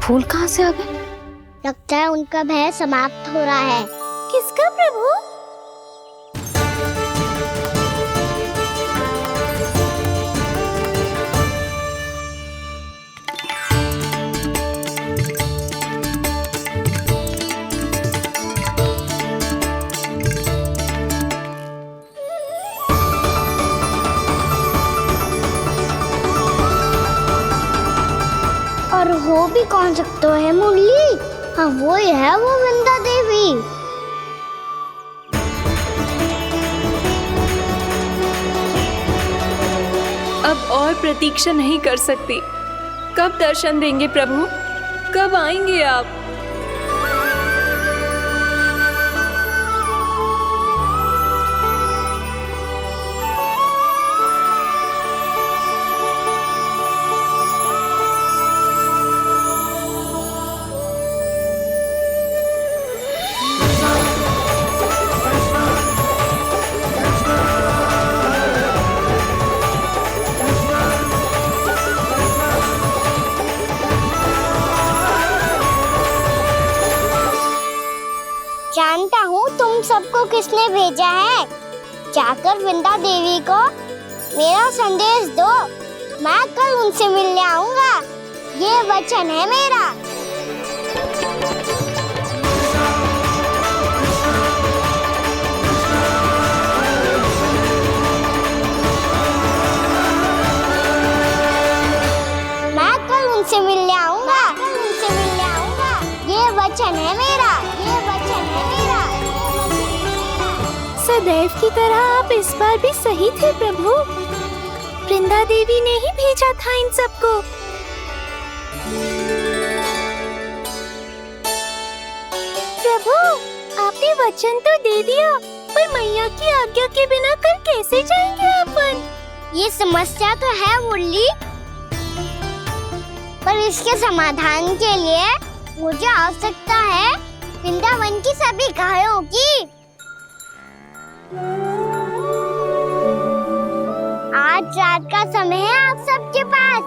फूल कहाँ से आ गए? लगता है उनका भय समाप्त हो रहा है। किसका प्रभु? और हो भी कौन सकता है मुरली? हाँ वो ही है, वो वृंदा देवी। अब और प्रतीक्षा नहीं कर सकती। कब दर्शन देंगे प्रभु? कब आएंगे आप? जानता हूँ तुम सबको किसने भेजा है। जाकर वृंदा देवी को मेरा संदेश दो। मैं कल उनसे मिलने आऊंगा, ये वचन है मेरा। मैं कल उनसे मिलने आऊंगा, ये वचन है मेरा, ये वचन है मेरा। सदैव की तरह आप इस बार भी सही थे प्रभु। वृंदा देवी ने ही भेजा था इन सबको। प्रभु, आपने वचन तो दे दिया, पर मैया की आज्ञा के बिना कल कैसे जाएंगे अपन? ये समस्या तो है मुरली, पर इसके समाधान के लिए मुझे आवश्यकता है वृंदावन की सभी गायों की। आज रात का समय है आप सबके पास।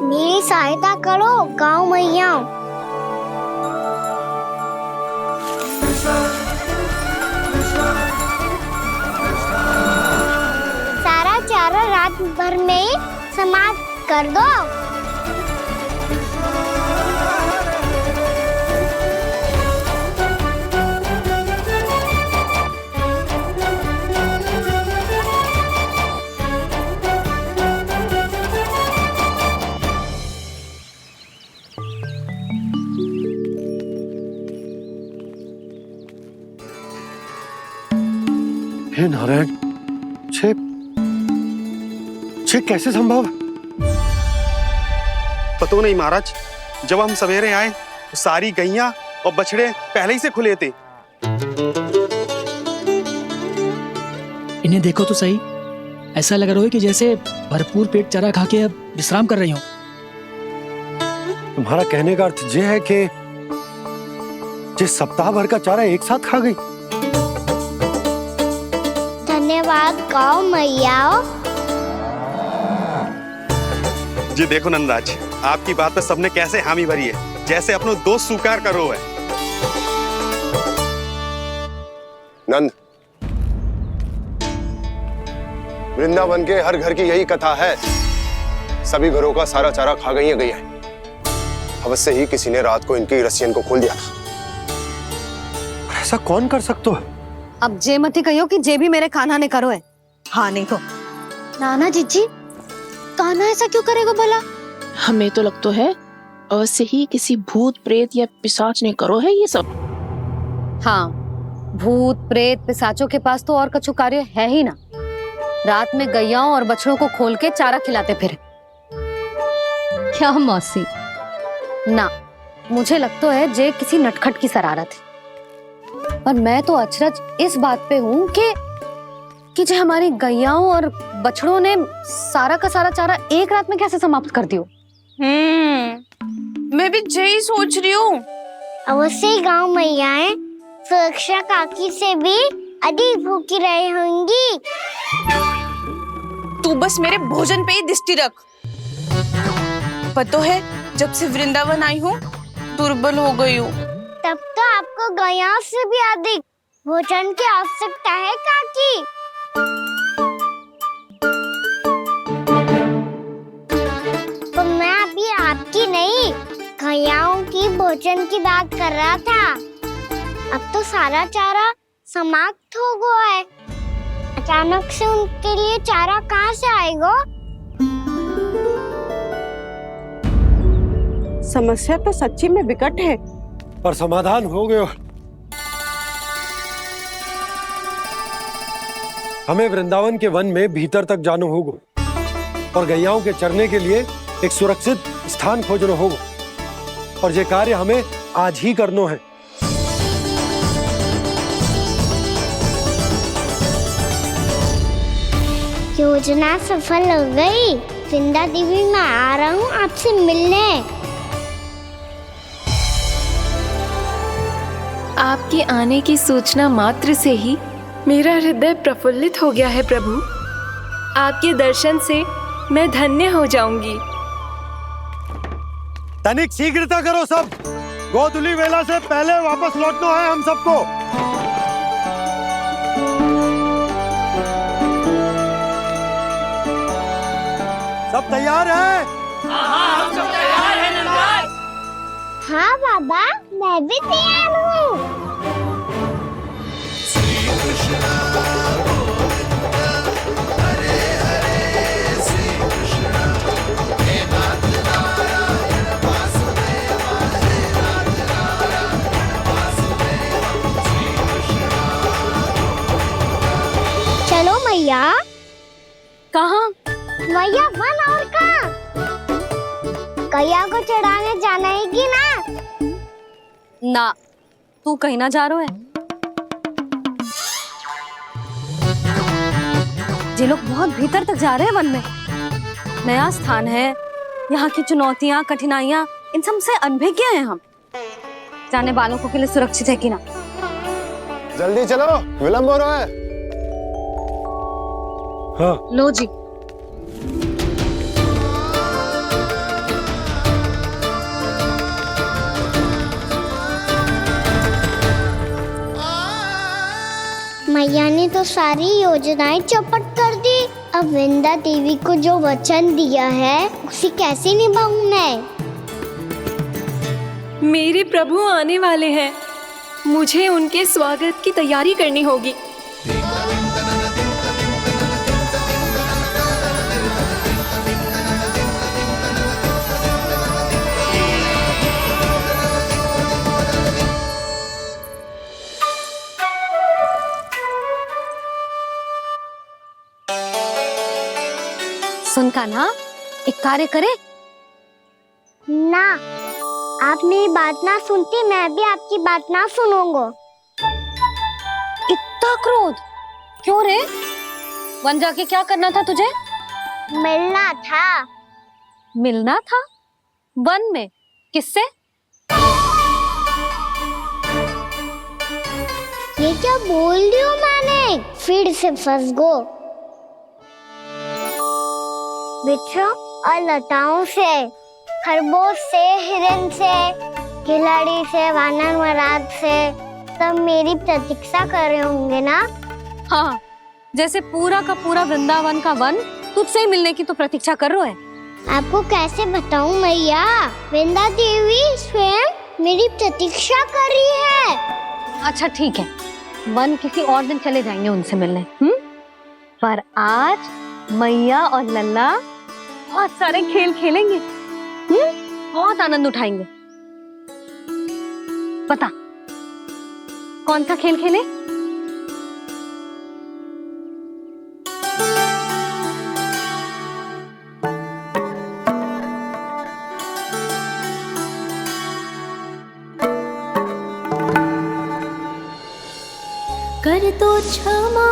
मेरी सहायता करो गाँव मैया। सारा चारा रात भर में ही समाप्त कर दो। हे नारायण, छे कैसे संभव? पता नहीं महाराज, जब हम सवेरे आए तो सारी गैया और बछड़े पहले ही से खुले थे। इन्हें देखो तो सही, ऐसा लग रहा है कि जैसे भरपूर पेट चारा खा के अब विश्राम कर रही हूँ। तुम्हारा कहने का अर्थ यह है कि जिस सप्ताह भर का चारा एक साथ खा गई। धन्यवाद गाँव मैया। जी देखो नंदराज, आपकी बात पे सबने कैसे हामी भरी है, जैसे अपनो दोस्त स्वीकार करो है। नंद, वृंदावन के हर घर की यही कथा है। सभी घरों का सारा चारा खा गई है। अवश्य ही किसी ने रात को इनकी रस्सियन को खोल दिया था। ऐसा कौन कर सकता है? अब जे मती कहियो कि जे भी मेरे कान्हा ने करो है। हाँ नहीं तो नाना जीजी, कान्हा ऐसा क्यों करेगा भला? हमें तो लगता है अवश्य ही किसी भूत प्रेत या पिशाच ने करो है ये सब। हाँ, भूत प्रेत पिशाचों के पास तो और कछु कार्य है ही ना। रात में गैयाओं और बछड़ों को खोल के चारा खिलाते फिर। क्या मौसी? ना, मुझे लगता है जे किसी नटखट की शरारत है। पर मैं तो अचरज इस बात पे हूँ कि जो हमारी गैयाओं और बछड़ों ने सारा का सारा चारा एक रात में कैसे समाप्त कर दियो। मैं भी यही सोच रही हूँ। अवश्य ही गाँव मैयाएं सुरक्षा काकी से भी अधिक भूखी रही होंगी। तू बस मेरे भोजन पे ही दृष्टि रख। पता है, जब से वृंदावन आई हूँ दुर्बल हो गई हूँ। तब तो आपको गैया से भी अधिक भोजन की आवश्यकता है काकी। तो मैं अभी आपकी नहीं, गैयाओं की भोजन की बात कर रहा था। अब तो सारा चारा समाप्त हो गया है। अचानक से उनके लिए चारा कहाँ से आएगा? समस्या तो सच्ची में विकट है, पर समाधान हो गयो। हमें वृंदावन के वन में भीतर तक जाना होगा और गैयाओं के चरने के लिए एक सुरक्षित स्थान खोजना होगा, और ये कार्य हमें आज ही करना है। योजना सफल हो गई। वृंदा देवी, मैं आ रहा हूँ आपसे मिलने। आपके आने की सूचना मात्र से ही मेरा हृदय प्रफुल्लित हो गया है प्रभु। आपके दर्शन से मैं धन्य हो जाऊंगी। तनिक शीघ्रता करो सब, गोधुली वेला से पहले वापस लौटना है हम सबको। सब तैयार है? हम सब तैयार हैं नंदराज। हाँ बाबा, मैं भी तैयार हूँ। चलो मैया। कहाँ? मैया वन और कहाँ? गैया को चढ़ाने जाना है कि ना? ना, तू कहीं ना जा रहा है। ये लोग बहुत भीतर तक जा रहे हैं वन में। नया स्थान है, यहाँ की चुनौतियाँ, कठिनाइयाँ, इन सब से अनभिज्ञ हैं हम। जाने वालों को के लिए सुरक्षित है कि ना? जल्दी चलो, विलंब हो रहा है। हाँ। लो जी। मैया ने तो सारी योजनाएं चौपट कर दी। अब वृंदा देवी को जो वचन दिया है उसे कैसे निभाऊं मैं? मेरे प्रभु आने वाले हैं, मुझे उनके स्वागत की तैयारी करनी होगी। सुन कान्हा, एक कार्य करे ना, आप मेरी बात ना सुनती, मैं भी आपकी बात ना सुनूंगा। इतना क्रोध क्यों रे? वन जाके क्या करना था तुझे? मिलना था। मिलना था? वन में? किससे? ये क्या बोल रही हूँ मैंने? फिर से फंस गो। वृक्षों और लताओं से, खरगोश से, हिरन से, खिलाड़ी से, वानर महाराज से, सब मेरी प्रतीक्षा कर रहे होंगे ना? हाँ, जैसे पूरा का पूरा वृंदावन का वन तुझसे ही मिलने की तो प्रतीक्षा कर रहा है। आपको कैसे बताऊं मैया? वृंदा देवी स्वयं मेरी प्रतीक्षा कर रही है। अच्छा ठीक है, वन किसी और दिन चले जाएंगे उनसे मिलने। पर आज मैया और लल्ला बहुत सारे खेल खेलेंगे। बहुत आनंद उठाएंगे। बता, कौन सा खेल खेले? कर दो क्षमा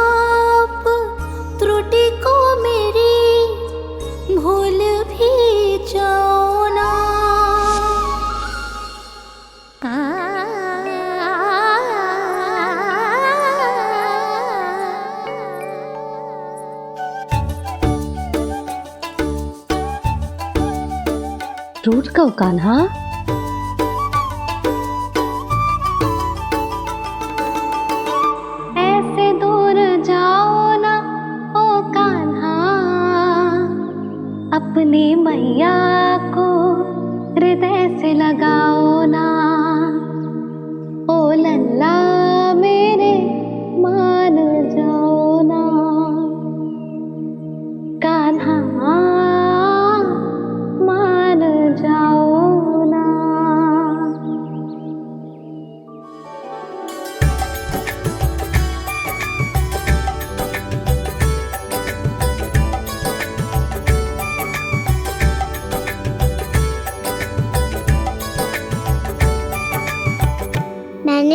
त्रुटि को मेरी, भूल भी जाओ ना। रूठ कहो कान्हा,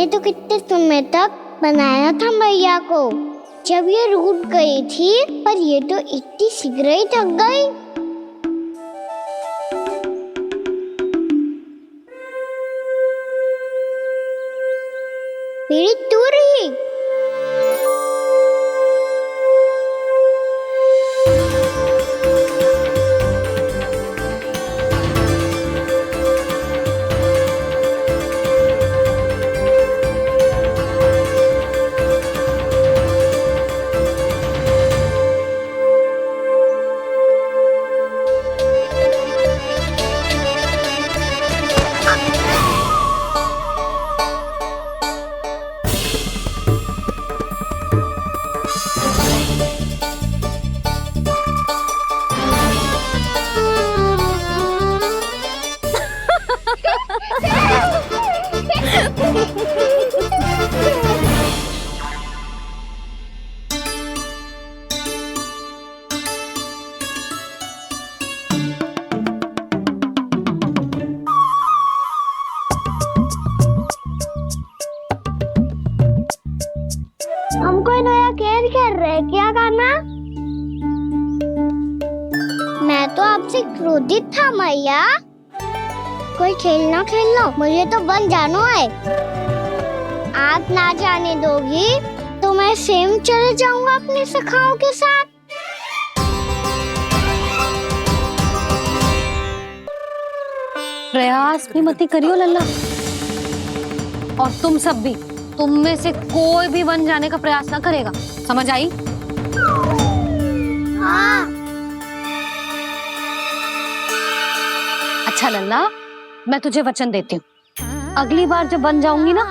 मैंने तो कितने समय तक बनाया था मैया को, जब ये रूठ गई थी, पर ये तो इतनी शीघ्र ही थक गई। मेरी तू रही। हमको नया खेल खेल रहे, क्या करना? मैं तो आपसे क्रोधित था मैया। कोई खेलना खेलना, मुझे तो बन जाना है। आप ना जाने दोगी तो मैं स्वयं चले जाऊंगा अपने सखाओं के साथ। प्रयास भी मत करियो लल्ला, और तुम सब भी, तुम में से कोई भी वन जाने का प्रयास ना करेगा, समझ आई? हाँ। अच्छा लल्ला, मैं तुझे वचन देती हूँ, अगली बार जब बन जाऊंगी ना,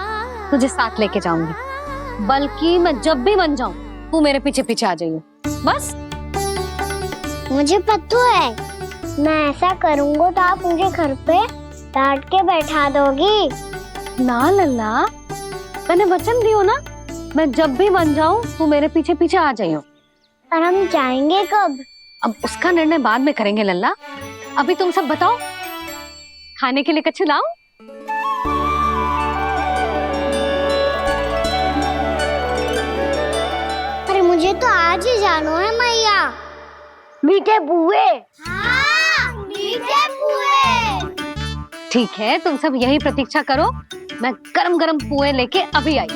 तुझे साथ लेके जाऊंगी। बल्कि मैं जब भी बन जाऊं, तू मेरे पीछे पीछे आ जाइए, बस। मुझे पता है, मैं ऐसा करूंगा तो आप मुझे घर पे डांट के बैठा दोगी। ना लल्ला, मैंने वचन दियो ना, मैं जब भी बन जाऊं, तू मेरे पीछे पीछे आ जाइयो। पर हम जाएंगे कब? अब उसका निर्णय बाद में करेंगे लल्ला। अभी तुम सब बताओ, खाने के लिए कुछ लाऊं? अरे मुझे तो आज ही जाना है मैया। मीठे बुए। हाँ, मीठे बुए। ठीक है, तुम सब यही प्रतीक्षा करो, मैं गरम गरम पुए लेके अभी आई।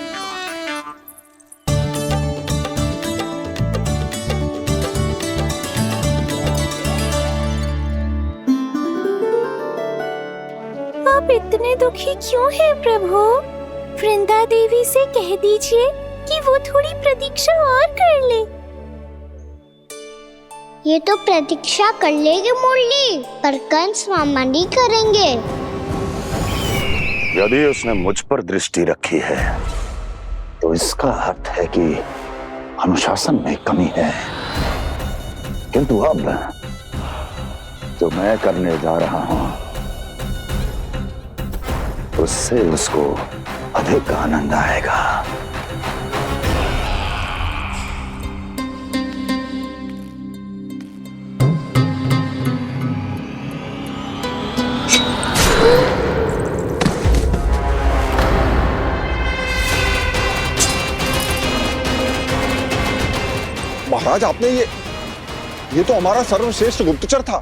आप इतने दुखी क्यों हैं प्रभु? वृंदा देवी से कह दीजिए कि वो थोड़ी प्रतीक्षा और कर ले। ये तो प्रतीक्षा कर लेगी मुरली, पर कंस मामा नहीं करेंगे। यदि उसने मुझ पर दृष्टि रखी है, तो इसका अर्थ है कि अनुशासन में कमी है। किंतु अब जो मैं करने जा रहा हूं, उससे उसको अधिक आनंद आएगा। महाराज, आपने ये तो हमारा सर्वश्रेष्ठ गुप्तचर था।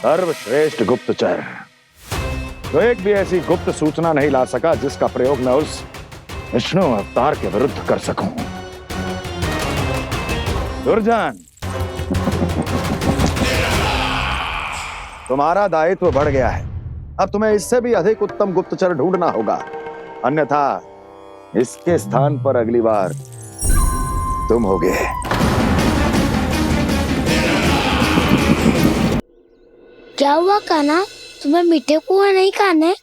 सर्वश्रेष्ठ गुप्तचर, तो एक भी ऐसी गुप्त सूचना नहीं ला सका जिसका प्रयोग मैं उस विष्णु अवतार के विरुद्ध कर सकूं। दुर्जन, तुम्हारा दायित्व बढ़ गया है। अब तुम्हें इससे भी अधिक उत्तम गुप्तचर ढूंढना होगा, अन्यथा इसके स्थान पर अगली बार तुम होगे। क्या हुआ कान्हा, तुम्हें मीठे पुआ नहीं खाने?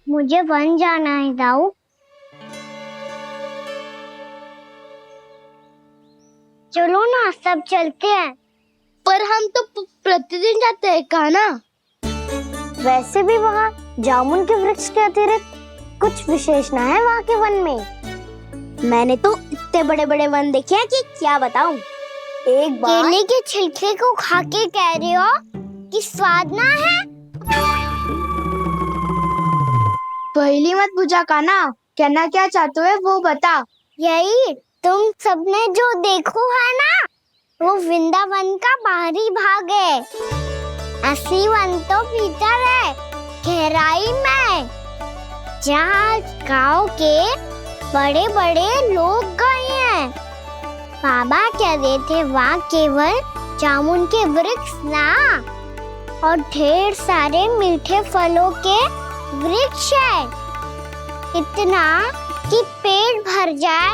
मुझे वन जाना है दाऊ। चलो ना, सब चलते हैं। पर हम तो प्रतिदिन जाते हैं कान्हा। वैसे भी वहाँ जामुन के वृक्ष के अतिरिक्त कुछ विशेष ना है वहाँ के वन में। मैंने तो इतने बड़े बड़े वन देखे हैं कि क्या बताऊं। एक बार केले के छिलके को खा के कह रहे हो कि स्वाद ना है? पहली मत बुझा काना, कहना क्या चाहते हो वो बता। यही तुम सबने जो देखो है ना, वो वृंदावन का बाहरी भाग है। असली वन तो भीतर है, गहराई में, जहाँ गांव के बड़े बड़े लोग गए हैं। बाबा कह रहे थे वहाँ केवल जामुन के वृक्ष ना, और ढेर सारे मीठे फलों के वृक्ष है। इतना कि पेट भर जाए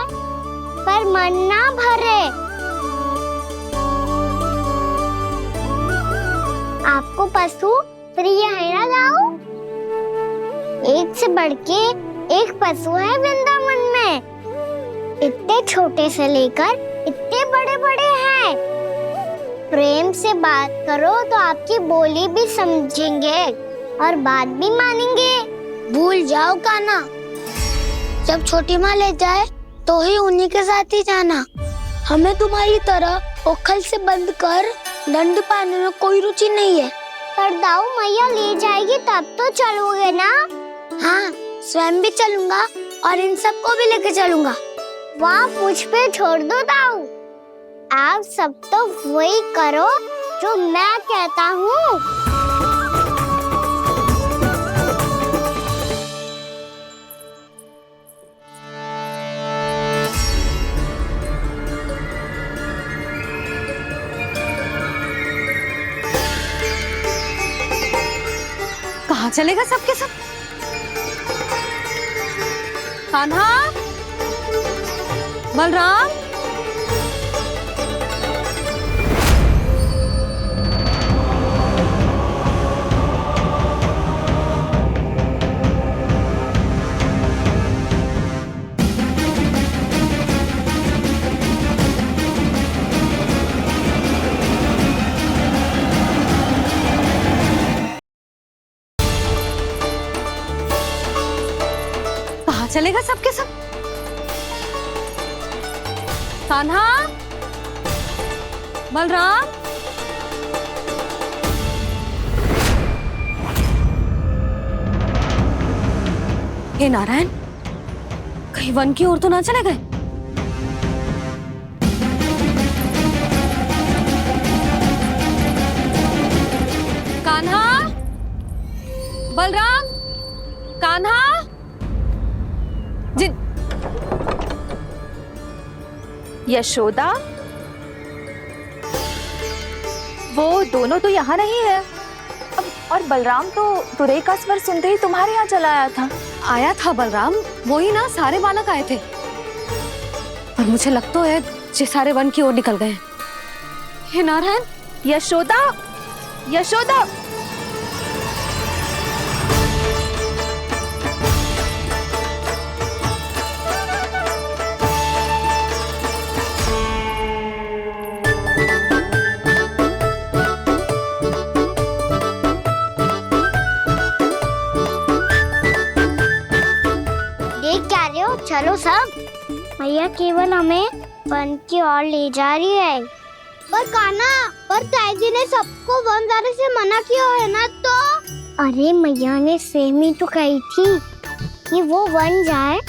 पर मन ना भरे। आपको पशु प्रिय है ना जाओ? एक से बढ़ के एक पशु है वृंदावन में। इतने छोटे से लेकर इतने बड़े बड़े हैं। प्रेम से बात करो तो आपकी बोली भी समझेंगे और बात भी मानेंगे। भूल जाओ काना, जब छोटी माँ ले जाए तो ही उन्हीं के साथ ही जाना। हमें तुम्हारी तरह ओखल से बंद कर दंड पाने में कोई रुचि नहीं है। पर दाऊ मैया ले जाएगी तब तो चलोगे ना? हाँ, स्वयं भी चलूंगा और इन सबको भी लेके चलूंगा। वाह, मुझ पे छोड़ दो दाऊ। आप सब तो वही करो जो मैं कहता हूँ। कहाँ चलेगा सबके सब? कान्हा, बलराम, कहाँ चलेगा सबके सब? कान्हा, बलराम, हे नारायण, कहीं वन की ओर तो ना चले गए? कान्हा, बलराम, कान्हा, जिन यशोदा, वो दोनों तो यहाँ नहीं है। और बलराम तो तुरई का स्वर सुनते ही तुम्हारे यहाँ चला आया था। आया था बलराम, वही ना, सारे बालक आए थे। पर मुझे लगता है जे सारे वन की ओर निकल गए। हे नारायण, यशोदा, यशोदा, चलो सब, मैया केवल हमें वन की ओर ले जा रही है। पर काना, पर ताईजी ने सबको वन जाने से मना किया है ना तो? अरे मैया ने सेम ही तो कही थी कि वो वन जाए,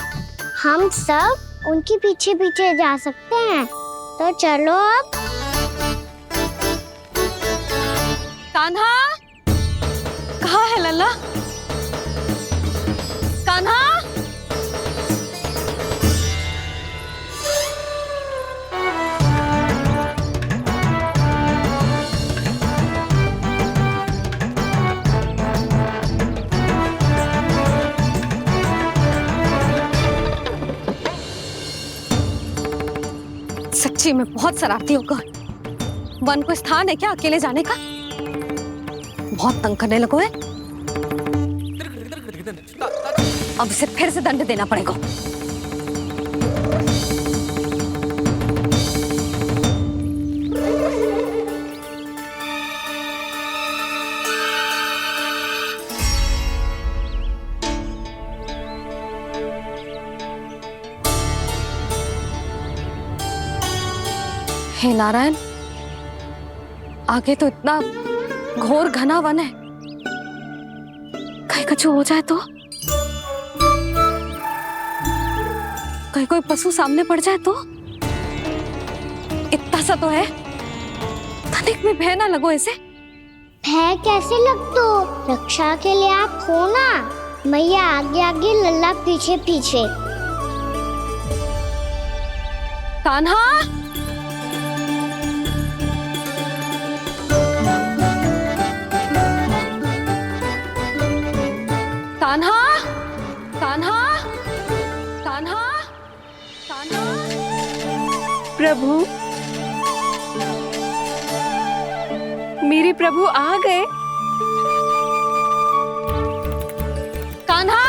हम सब उनके पीछे पीछे जा सकते हैं। तो चलो अब। कान्हा, कहाँ है लल्ला? कान्हा, सच्ची में बहुत शरारती होगा। वन को स्थान है क्या अकेले जाने का? बहुत तंग करने लगो है। अब इसे फिर से दंड देना पड़ेगा। हे नारायण, आगे तो इतना घोर घना वन है, कहीं कुछ हो जाए तो? कहीं कोई पशु सामने पड़ जाए तो? इतना सा तो है, तनिक में भय ना लगो इसे। भय कैसे लग तो? रक्षा के लिए आप हो ना। मैया आगे आगे, लल्ला पीछे पीछे। कान्हा, कान्हा, कान्हा, कान्हा, कान्हा। प्रभु, मेरे प्रभु आ गए। कान्हा,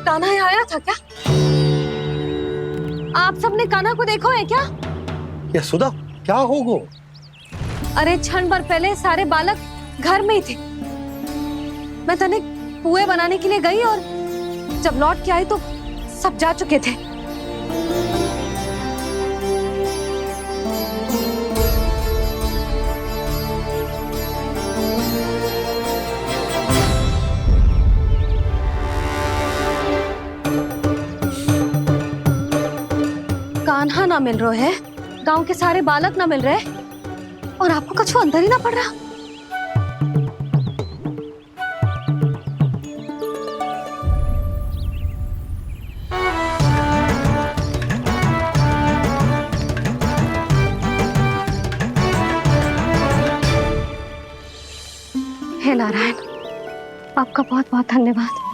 कान्हा यहाँ आया था क्या? आप सबने कान्हा को देखो है क्या? यशोदा, क्या हो गो? अरे क्षण भर पहले सारे बालक घर में ही थे। मैं तनिक पुए बनाने के लिए गई और जब लौट के आई तो सब जा चुके थे। कान्हा ना मिल रहा है, गांव के सारे बालक ना मिल रहे और आपको कुछ अंदर ही ना पड़ रहा। हे नारायण, आपका बहुत बहुत धन्यवाद।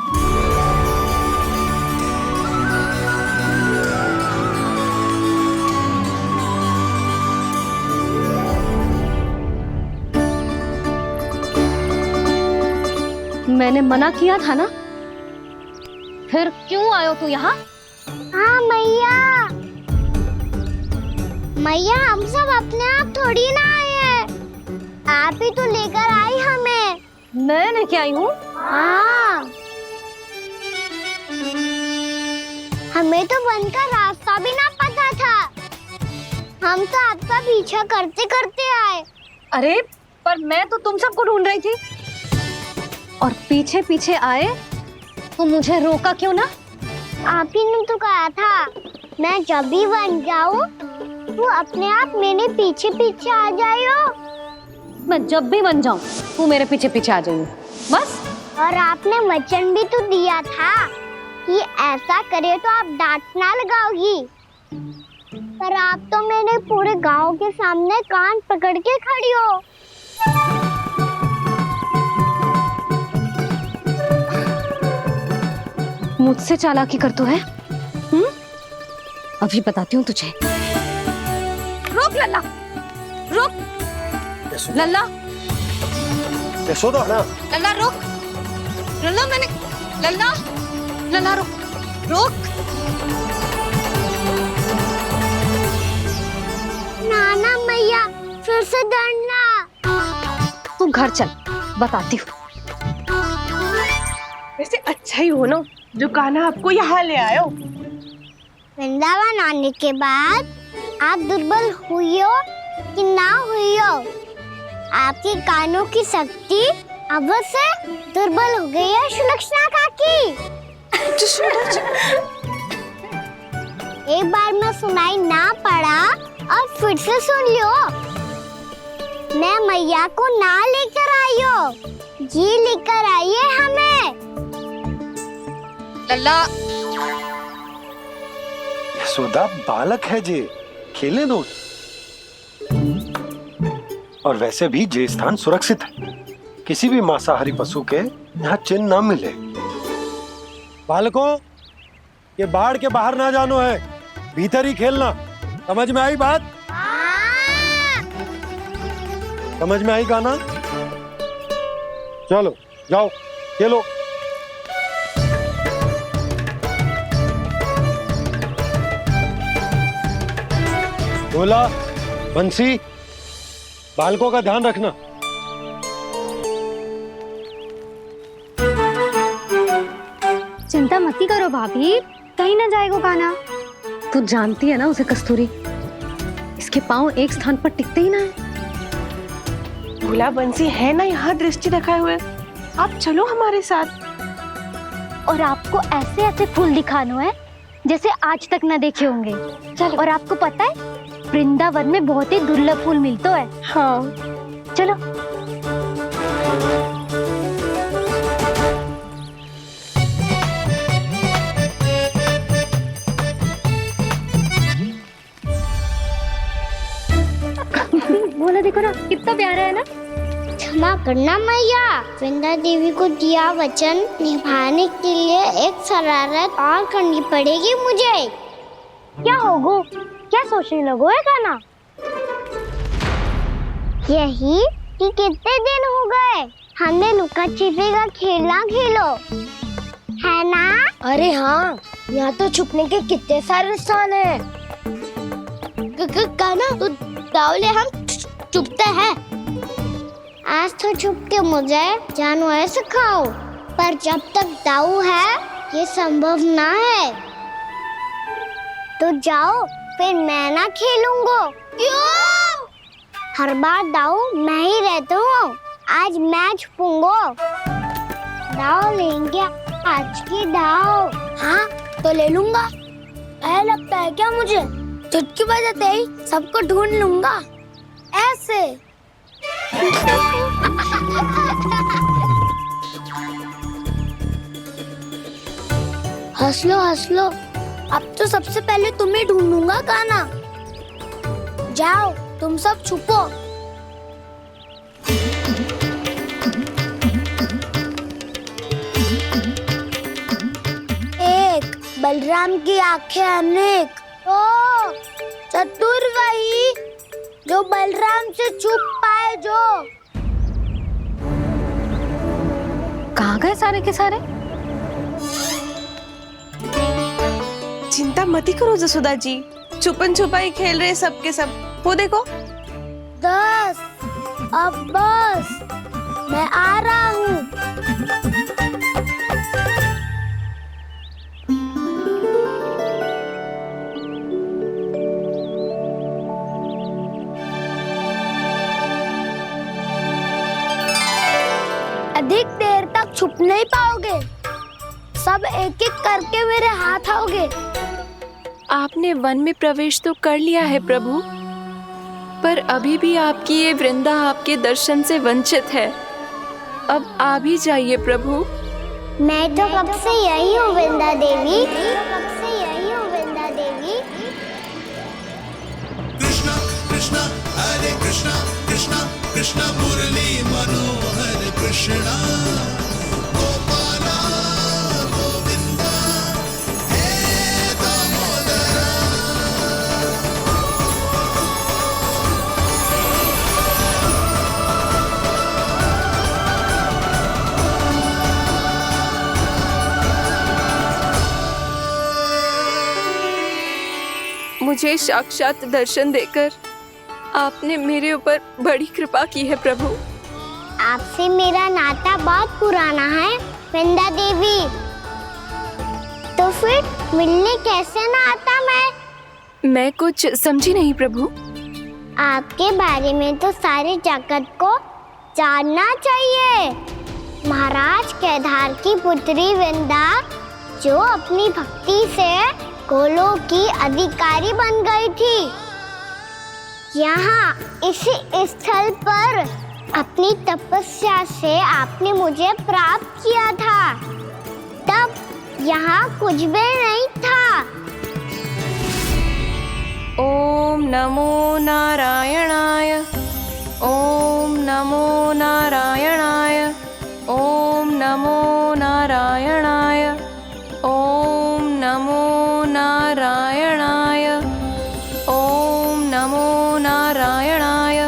मैंने मना किया था ना, फिर क्यों आयो तू यहाँ? हाँ मैया, मैया हम सब अपने आप थोड़ी ना आए हैं, आप ही तो लेकर आई हमें। मैं लेके आई हूँ? हाँ, हमें तो वन का रास्ता भी ना पता था, हम तो आपका पीछा करते करते आए। अरे पर मैं तो तुम सबको ढूंढ रही थी और पीछे पीछे आए तो मुझे रोका क्यों ना? आप ही ने तो कहा था मैं जब भी बन जाऊं तू अपने आप मेरे पीछे पीछे आ जाइयो। मैं जब भी बन जाऊं तू मेरे पीछे पीछे आ जाइयो, बस। और आपने वचन भी तो दिया था कि ऐसा करे तो आप डांट ना लगाओगी, पर आप तो मेरे पूरे गांव के सामने कान पकड़ के खड़ी हो। मुझसे चालाकी कर तो है? अभी बताती हूँ तुझे। रुक लल्ला, रुक लल्ला, यशोदा ना। लल्ला रुक, लल्ला मैंने, लल्ला, लल्ला रुक, रुक। नाना मैया फिर से डरना। तू घर चल, बताती हूँ। वैसे अच्छा ही हो ना जो कान्हा आपको यहाँ ले आयो। वृंदावन आने के बाद आप दुर्बल हुई हो कि ना हुई हो, आपके कानों की शक्ति अब से दुर्बल हो गई है सुलक्षणा काकी। एक बार में सुनाई ना पड़ा और फिर से सुन लियो। मैं मैया को ना लेकर आई हो, जी लेकर आई है हमें। लल्ला, यशोदा बालक है जे, खेलने दो। और वैसे भी जे स्थान सुरक्षित है, किसी भी मांसाहारी पशु के यहाँ चिन्ह ना मिले। बालकों, ये बाढ़ के बाहर ना जानो है, भीतर ही खेलना। समझ में आई बात? समझ में आई कान्हा? चलो जाओ खेलो। बोला बंसी, बालकों का ध्यान रखना। चिंता मत करो भाभी, कहीं ना जाएगा कान्हा। तू जानती है ना उसे कस्तूरी, इसके पाँव एक स्थान पर टिकते ही ना है। भोला बंसी है ना यहाँ दृष्टि रखाए हुए, आप चलो हमारे साथ। और आपको ऐसे ऐसे फूल दिखाना है जैसे आज तक ना देखे होंगे। चलो। और आपको पता है वृंदावन में बहुत ही दुर्लभ फूल मिलते हैं। हाँ चलो। बोला देखो ना कितना प्यारा है ना। क्षमा करना मैया, वृंदा देवी को दिया वचन निभाने के लिए एक शरारत और करनी पड़ेगी मुझे। क्या होगो, क्या सोचने लगो है कान्हा? यही कि कितने दिन हो गए हमने लुका छिपी का खेलना खेलो, है ना? अरे हाँ, यहाँ तो छुपने के कितने सारे स्थान है। कान्हा तू दावले हम छुपते हैं। आज तो छुप के मुझे जानवर सिखाओ, पर जब तक दाऊ है ये संभव ना है। तो जाओ, फिर मैं ना खेलूंगा। क्यों? हर बार दाऊ मैं ही रहता हूँ, आज मैं छुपूंगा। दाऊ लेंगे आज की दाऊ। हाँ तो ले लूंगा। ऐसा लगता है क्या मुझे? चुटकी बजाते ही सबको ढूंढ लूंगा ऐसे। हंस लो, अब तो सबसे पहले तुम्हें ढूंढूंगा कान्हा। जाओ तुम सब छुपो। एक बलराम की आंखें अनेक। ओ चतुर वही जो बलराम से छुप पाए। जो कहाँ गए सारे के सारे? चिंता मत करो जसोदा जी, छुपन छुपाई खेल रहे सब के सब। वो देखो 10 अब बस, मैं आ रहा हूँ। अधिक देर तक छुप नहीं पाओगे, सब एक एक करके मेरे हाथ आओगे। आपने वन में प्रवेश तो कर लिया है प्रभु, पर अभी भी आपकी ये वृंदा आपके दर्शन से वंचित है। अब आ भी जाइए प्रभु। मैं तो कब से यही हूँ वृंदा देवी, कब से यही हूँ वृंदा देवी। कृष्णा कृष्णा हरे कृष्णा, कृष्णा कृष्णा मुरली मनोहर कृष्णा, गोपाला गोविंदा हे दामोदरा। मुझे साक्षात दर्शन देकर आपने मेरे ऊपर बड़ी कृपा की है प्रभु। आपसे मेरा नाता बहुत पुराना है वृंदा देवी, तो फिर मिलने कैसे ना आता मैं कुछ समझी नहीं प्रभु। आपके बारे में तो सारे जगत को जानना चाहिए। महाराज केदार की पुत्री वृंदा जो अपनी भक्ति से गोलोक की अधिकारी बन गई थी, यहाँ इसी स्थल पर अपनी तपस्या से आपने मुझे प्राप्त किया था। तब यहाँ कुछ भी नहीं था। ओम नमो नारायणाय, ओम नमो नारायणाय, ओम नमो नारायणाय, ओम नमो नारायणाय, ओम नमो नारायणाय,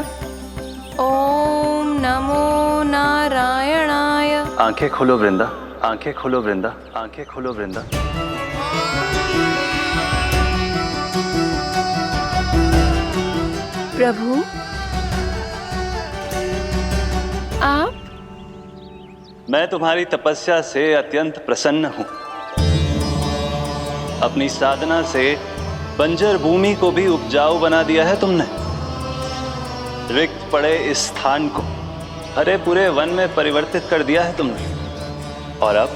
ओम नमो नारायणाय। आंखें खोलो वृंदा, आंखें खोलो वृंदा, आंखें खोलो वृंदा। प्रभु आप? मैं तुम्हारी तपस्या से अत्यंत प्रसन्न हूं। अपनी साधना से बंजर भूमि को भी उपजाऊ बना दिया है तुमने। रिक्त पड़े इस स्थान को हरे पूरे वन में परिवर्तित कर दिया है तुमने। और अब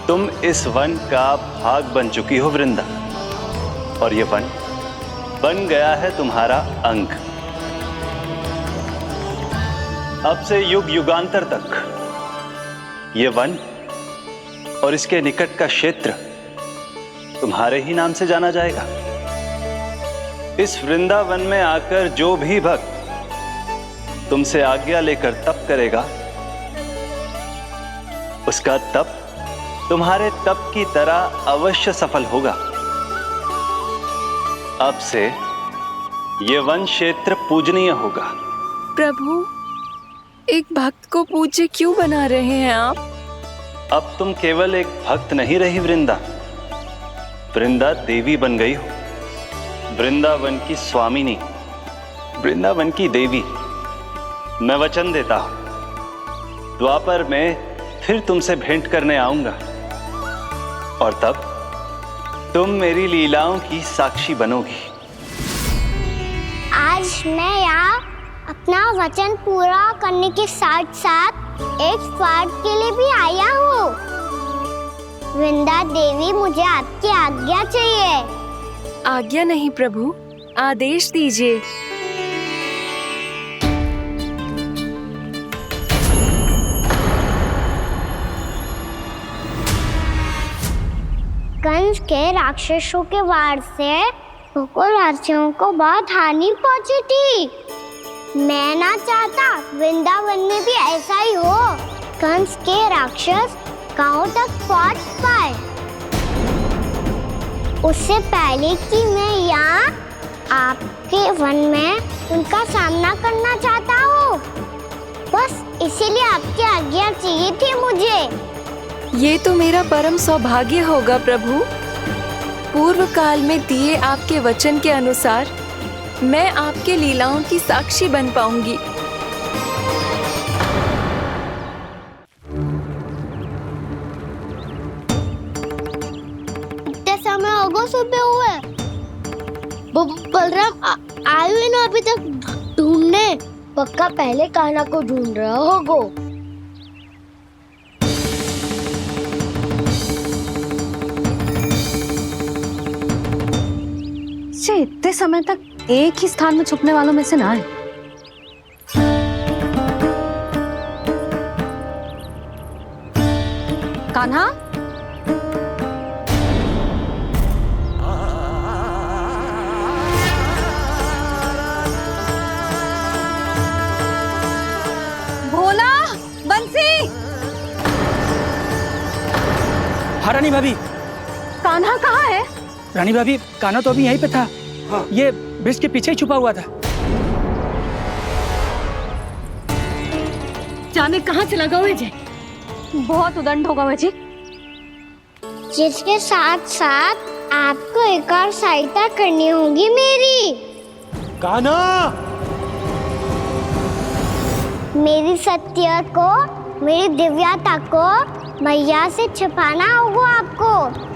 तुम इस वन का भाग बन चुकी हो वृंदा। और ये वन बन गया है तुम्हारा अंग। अब से युग युगांतर तक ये वन और इसके निकट का क्षेत्र तुम्हारे ही नाम से जाना जाएगा। इस वृंदावन में आकर जो भी भक्त तुमसे आज्ञा लेकर तप करेगा, उसका तप तुम्हारे तप की तरह अवश्य सफल होगा। अब से ये वन क्षेत्र पूजनीय होगा। प्रभु, एक भक्त को पूज्य क्यों बना रहे हैं आप? अब तुम केवल एक भक्त नहीं रही वृंदा, वृंदा देवी बन गई हो। वृंदावन की स्वामिनी, वृंदावन की देवी। मैं वचन देता हूं, द्वापर में फिर तुमसे भेंट करने आऊंगा और तब तुम मेरी लीलाओं की साक्षी बनोगी। आज मैं यहाँ अपना वचन पूरा करने के साथ साथ एक स्वार्थ के लिए भी आया हूँ। वृंदा देवी, मुझे आपकी आज्ञा चाहिए। आज्ञा नहीं प्रभु, आदेश दीजिए। कंस के राक्षसों के वार से गोकुलवासियों को बहुत हानि पहुंची थी। मैं ना चाहता वृंदावन में भी ऐसा ही हो। कंस के राक्षस गांव तक पहुंच पाए, उससे पहले कि मैं यहाँ आपके वन में उनका सामना करना चाहता हूँ। बस इसीलिए आपकी आज्ञा चाहिए थी मुझे। ये तो मेरा परम सौभाग्य होगा प्रभु। पूर्व काल में दिए आपके वचन के अनुसार मैं आपके लीलाओं की साक्षी बन पाऊंगी। इतने समय होगा सुबह हुए। बलराम आयु ना अभी तक ढूंढने। पक्का पहले कान्हा को ढूंढ रहा होगा। इतने समय तक एक ही स्थान में छुपने वालों में से ना है। कान्हा, भोला, बंसी। हाँ रानी भाभी। कान्हा कहाँ है? रानी भाभी, कान्हा तो अभी यहीं पे था। हाँ। ये ब्रिज के पीछे ही छुपा हुआ था। जाने कहाँ चला गया मुझे। बहुत उदंड होगा मुझे। जिसके साथ साथ आपको एक और सहायता करनी होगी मेरी। कान्हा, मेरी सत्य को, मेरी दिव्यता को मैया से छिपाना होगा आपको।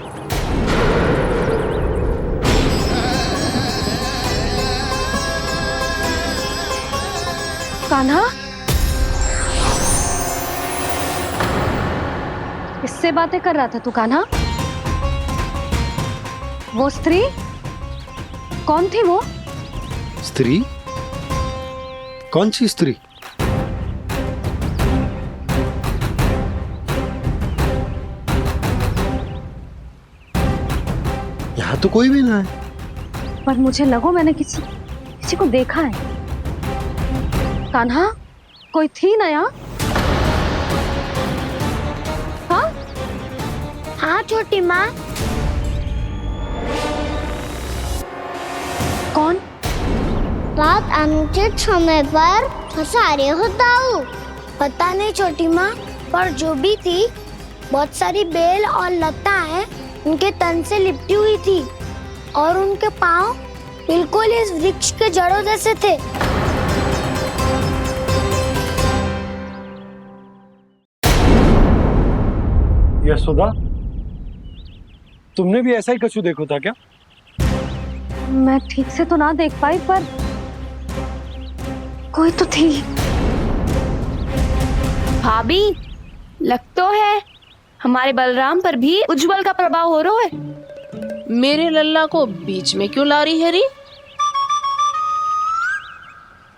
कान्हा, किससे बातें कर रहा था तू कान्हा? वो स्त्री कौन थी? वो स्त्री? कौन सी स्त्री? यहाँ तो कोई भी ना है। पर मुझे लगो मैंने किसी को देखा है। कान्हा, कोई थी ना यहाँ? हाँ? हाँ छोटी माँ। कौन? रात अनुचित समय पर फंसारे होता हूँ। पता नहीं छोटी माँ, पर जो भी थी बहुत सारी बेल और लता है उनके तन से लिपटी हुई थी और उनके पाँव बिल्कुल इस वृक्ष के जड़ों जैसे थे। यशोदा, तुमने भी ऐसा ही कछु देखो था क्या? मैं ठीक से तो ना देख पाई, पर कोई तो थी। भाभी, लग तो है हमारे बलराम पर भी उज्जवल का प्रभाव हो रहा है। मेरे लल्ला को बीच में क्यों ला रही है री?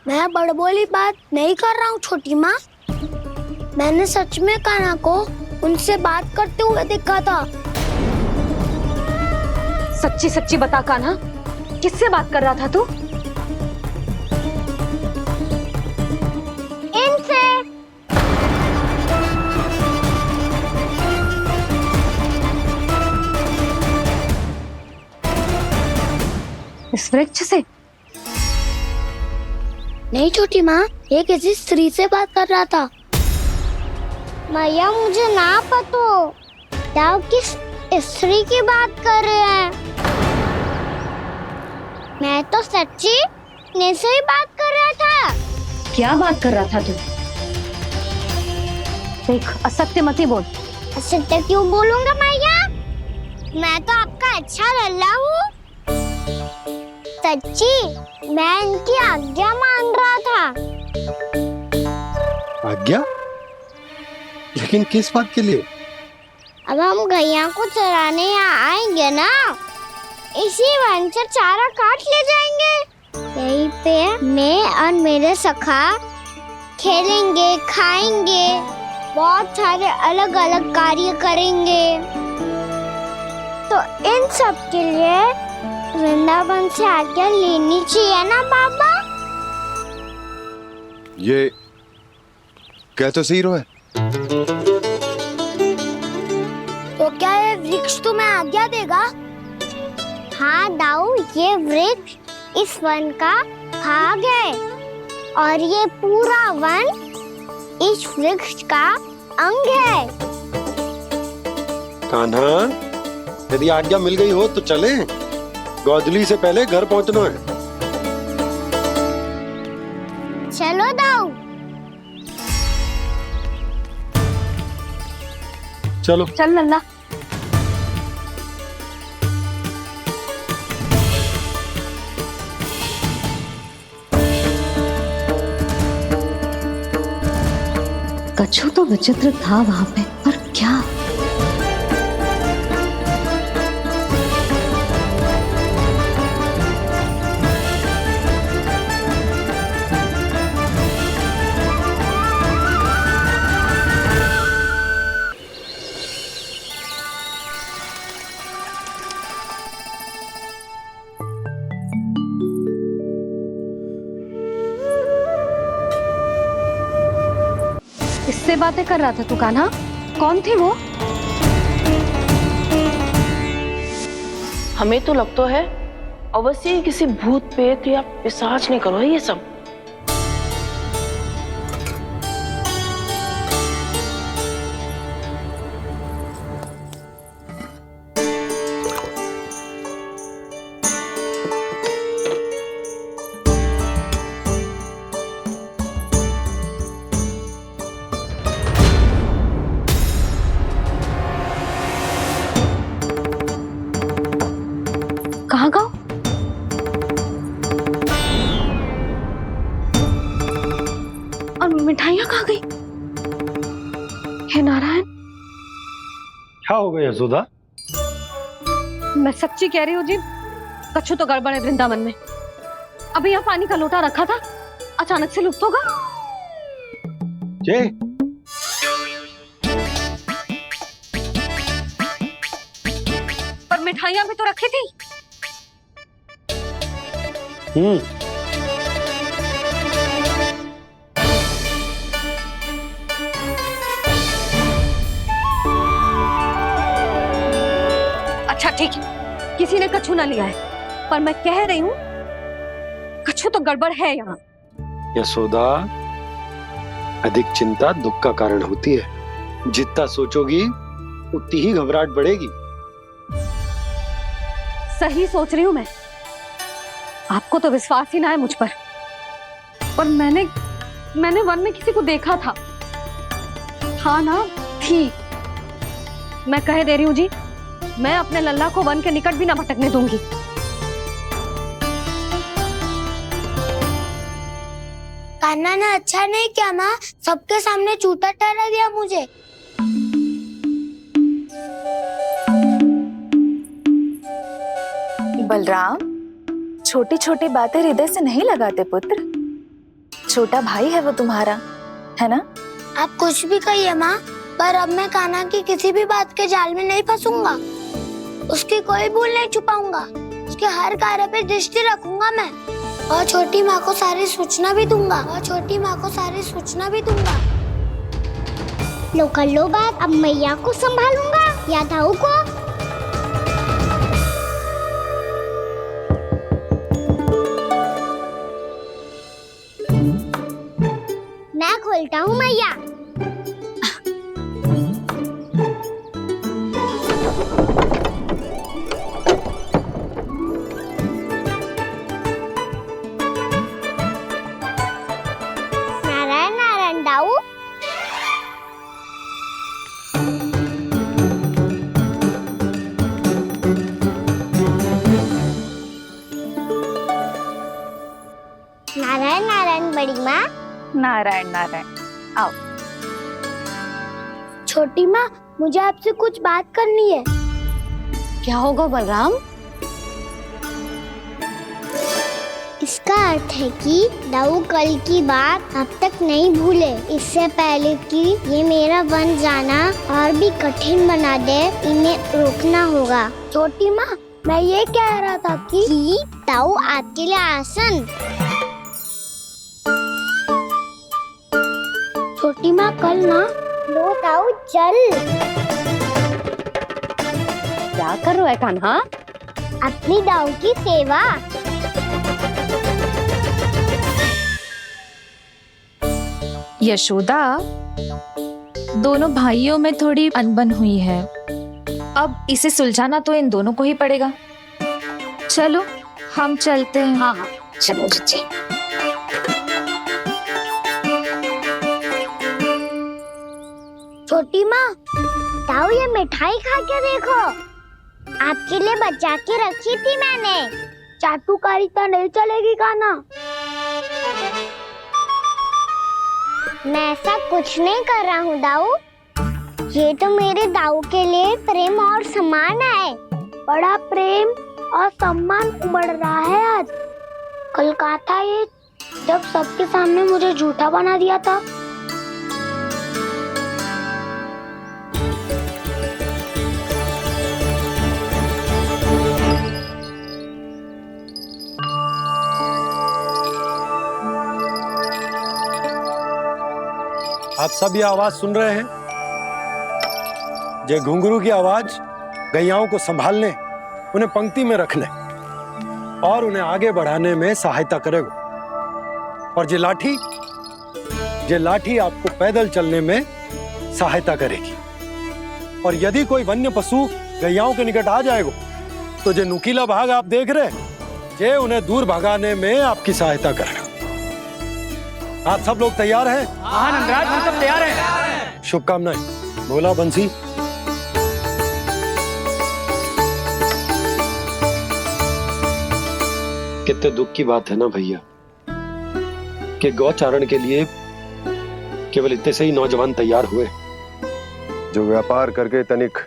मैं बड़बोली बात नहीं कर रहा हूँ छोटी माँ। मैंने सच में कान्हा को उनसे बात करते हुए देखा था। सच्ची सच्ची बता कान्हा, किससे बात कर रहा था तू? इनसे। इस वृक्ष से? नहीं छोटी माँ, ये किसी स्त्री से बात कर रहा था। मैया मुझे ना पतो दाव किस स्त्री की बात कर रहे हैं। मैं तो सच्ची ने से ही बात कर रहा था। क्या बात कर रहा था तू? देख, असत्य मत ही बोल। असत्य क्यों बोलूंगा मैया? मैं तो आपका अच्छा लल्ला हूँ। सच्ची मैं इनकी आज्ञा मान रहा था। आज्ञा? लेकिन किस बात के लिए? अब हम गैया को चराने यहाँ आएंगे ना, इसी वन से चारा काट ले जाएंगे। यहीं पे मैं और मेरे सखा खेलेंगे, खाएंगे, बहुत सारे अलग अलग कार्य करेंगे। तो इन सब के लिए वृंदावन से आज्ञा लेनी चाहिए ना बाबा? ये कह तो सही रो है। तो क्या ये वृक्ष तुम्हें आज्ञा देगा? हाँ दाऊ, ये वृक्ष इस वन का भाग है और ये पूरा वन इस वृक्ष का अंग है। कान्हा, यदि आज्ञा मिल गई हो तो चले। गोधली से पहले घर पहुंचना है। चलो दाऊ। चलो चल लल्ला। कछु तो विचित्र था वहां पे, पर क्या? किससे बातें कर रहा था तू कान्हा? कौन थी वो? हमें तो लगता है अवश्य ही किसी भूत प्रेत या पिशाच ने करो है ये सब। कहाँ गाँव? और मिठाइयाँ कहाँ गई? हे नारायण! क्या हो गया यशोदा? मैं सच्ची कह रही हूँ जी, कछु तो गड़बड़ है वृंदावन में। अभी यहाँ पानी का लोटा रखा था, अचानक से लुप्त होगा। जय, पर मिठाइयाँ भी तो रखी थी। अच्छा ठीक है, किसी ने कछु ना लिया है, पर मैं कह रही हूँ कछु तो गड़बड़ है यहाँ। यशोदा, अधिक चिंता दुख का कारण होती है। जितना सोचोगी उतनी ही घबराहट बढ़ेगी। सही सोच रही हूँ मैं। आपको तो विश्वास ही ना है मुझ पर मैंने वन में किसी को देखा था। हाँ ना, थी। मैं कह दे रही हूँ जी, मैं अपने लल्ला को वन के निकट भी ना भटकने दूंगी। कान्हा ने अच्छा नहीं किया माँ, सबके सामने झूठा ठहरा दिया मुझे। बलराम, छोटी छोटी बातें हृदय से नहीं लगाते पुत्र। छोटा भाई है वो तुम्हारा, है ना? आप कुछ भी कहिए माँ, पर अब मैं कान्हा की किसी भी बात के जाल में नहीं फंसूंगा। उसकी कोई भूल नहीं छुपाऊंगा। उसके हर कार्य पे दृष्टि रखूंगा मैं, और छोटी माँ को सारी सूचना भी दूंगा। लो कर लो बात, अब मैया को संभालूंगा या दाऊ को। मैं खोलता हूँ मैया। नारायण नारायण दाऊ। नारायण नारायण बड़ी माँ। नारायण नारायण, आओ। छोटी माँ, मुझे आपसे कुछ बात करनी है। क्या होगा बलराम? इसका अर्थ है कि दाऊ कल की बात अब तक नहीं भूले। इससे पहले कि ये मेरा वन जाना और भी कठिन बना दे, इन्हें रोकना होगा। छोटी माँ, मैं ये कह रहा था कि दाऊ आपके लिए आसन। छोटी माँ, कल ना लो दाऊ चल। क्या कर रहा है कान्हा? अपनी दाऊ की सेवा। यशोदा, दोनों भाइयों में थोड़ी अनबन हुई है। अब इसे सुलझाना तो इन दोनों को ही पड़ेगा। चलो हम चलते हैं। हाँ हाँ, चलो जी। छोटी माँ, दाऊ ये मिठाई खा के देखो। आपके लिए बचा के रखी थी मैंने। चाटुकारिता नहीं चलेगी कान्हा। मैं ऐसा कुछ नहीं कर रहा हूँ दाऊ। ये तो मेरे दाऊ के लिए प्रेम और सम्मान है। बड़ा प्रेम और सम्मान उमड़ रहा है आज। कल कहा था ये, जब सबके सामने मुझे झूठा बना दिया था। आप सब ये आवाज सुन रहे हैं? ये घुंघरू की आवाज गैयाओं को संभालने, उन्हें पंक्ति में रखने और उन्हें आगे बढ़ाने में सहायता करेगा। और ये लाठी आपको पैदल चलने में सहायता करेगी। और यदि कोई वन्य पशु गैयाओं के निकट आ जाएगा तो जो नुकीला भाग आप देख रहे हैं, ये उन्हें दूर भगाने में आपकी सहायता करेगा। आप सब लोग तैयार हैं? हाँ नंदराज, हम सब तैयार हैं। शुभकामनाएं। बोला बंसी। कितने दुख की बात है ना भैया कि गौचारण के लिए केवल इतने से ही नौजवान तैयार हुए। जो व्यापार करके तनिक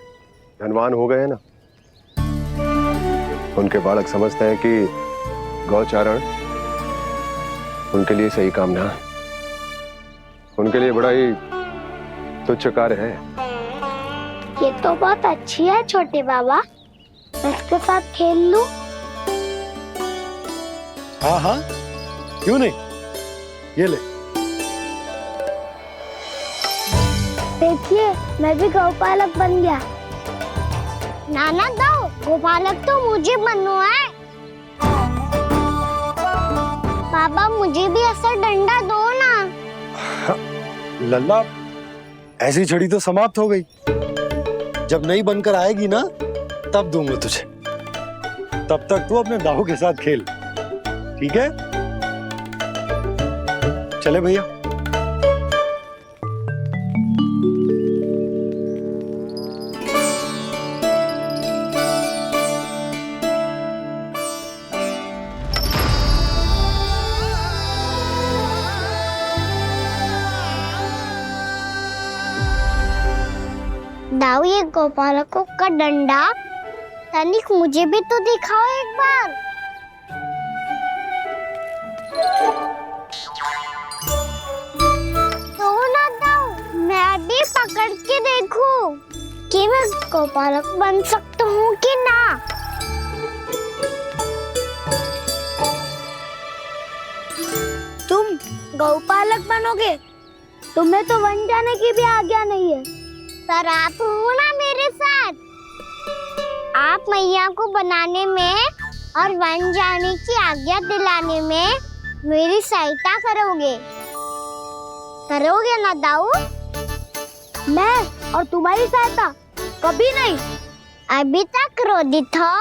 धनवान हो गए ना, उनके बालक समझते हैं कि गौचारण उनके लिए सही काम ना है। उनके लिए बड़ा ही तुच्छ कार्य है। ये तो बहुत अच्छी है छोटे बाबा, मैं इसके साथ खेल लूं? हाँ हाँ, क्यों नहीं। ये ले। देखिए, मैं भी गौपालक बन गया। नाना दो, गौपालक तो मुझे बनना है। बाबा मुझे भी ऐसा डंडा दो ना। लल्ला, ऐसी छड़ी तो समाप्त हो गई। जब नई बनकर आएगी ना, तब दूंगा तुझे। तब तक तू अपने दाऊ के साथ खेल, ठीक है? चले भैया। दाऊ, ये गोपालकों का डंडा तनिक मुझे भी तो दिखाओ एक बार। तो ना दाऊ, मैं भी पकड़ के देखूं कि मैं गोपालक बन सकता हूँ कि ना। तुम गौपालक बनोगे? तुम्हें तो वन जाने की भी आज्ञा नहीं है। पर आप हो ना मेरे साथ। आप मैया को बनाने में और वन जाने की आज्ञा दिलाने में मेरी सहायता करोगे? करोगे ना दाऊ? मैं और तुम्हारी सहायता कभी नहीं। अभी तक क्रोधित हो?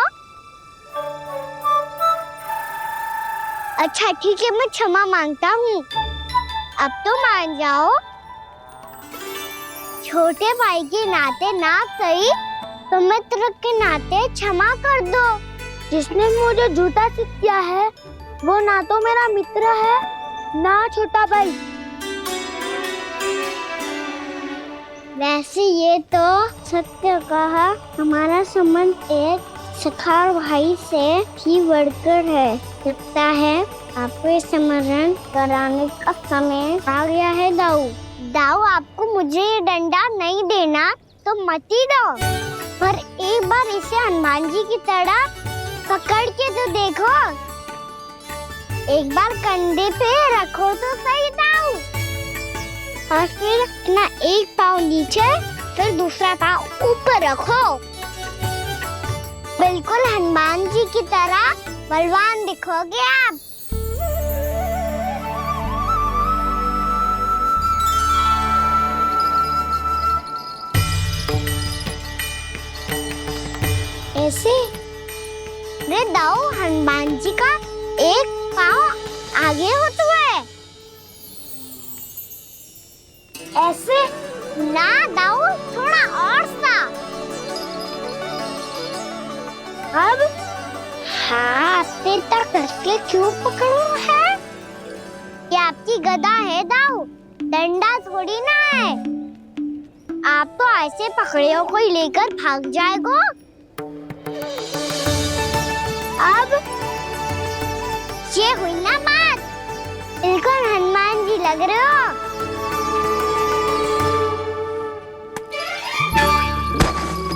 अच्छा ठीक है, मैं क्षमा मांगता हूँ। अब तो मान जाओ। छोटे भाई के नाते ना सही तो मित्र के नाते क्षमा कर दो। जिसने मुझे झूठा सिद्ध किया है वो ना तो मेरा मित्र है ना छोटा भाई। वैसे ये तो सत्य कहा, हमारा संबंध एक सखा भाई से भी बढ़कर है। लगता है आपको स्मरण कराने का समय आ गया है दाऊ। दाऊ, आपको मुझे ये डंडा नहीं देना तो मत ही दो, पर एक बार इसे हनुमान जी की तरह पकड़ के तो देखो। एक बार कंधे पे रखो तो सही दाऊ, और फिर अपना एक पाँव नीचे फिर दूसरा पाँव ऊपर रखो। बिल्कुल हनुमान जी की तरह बलवान दिखोगे आप। ऐसे रे दाऊ, हनुमान जी का एक पाँव आगे होता है। ऐसे ना दाऊ, थोड़ा और सा। अब हाथ तक करके क्यों पकड़ो है? ये आपकी गदा है दाऊ, डंडा थोड़ी ना है। आप तो ऐसे पकड़े हो कोई लेकर भाग जाएगा। अब ये हुई ना बात, बिल्कुल हनुमान जी लग रहे हो।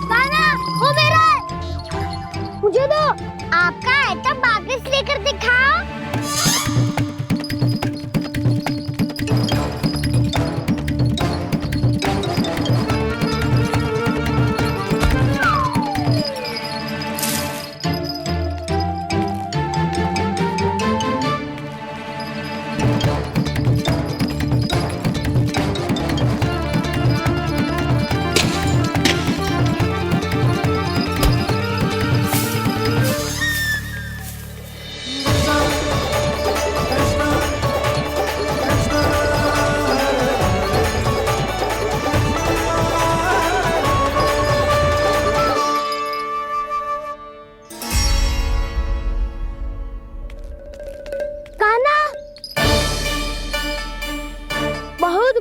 कान्हा, वो मेरा है। मुझे दो। आपका है तब वापस लेकर दिखाओ।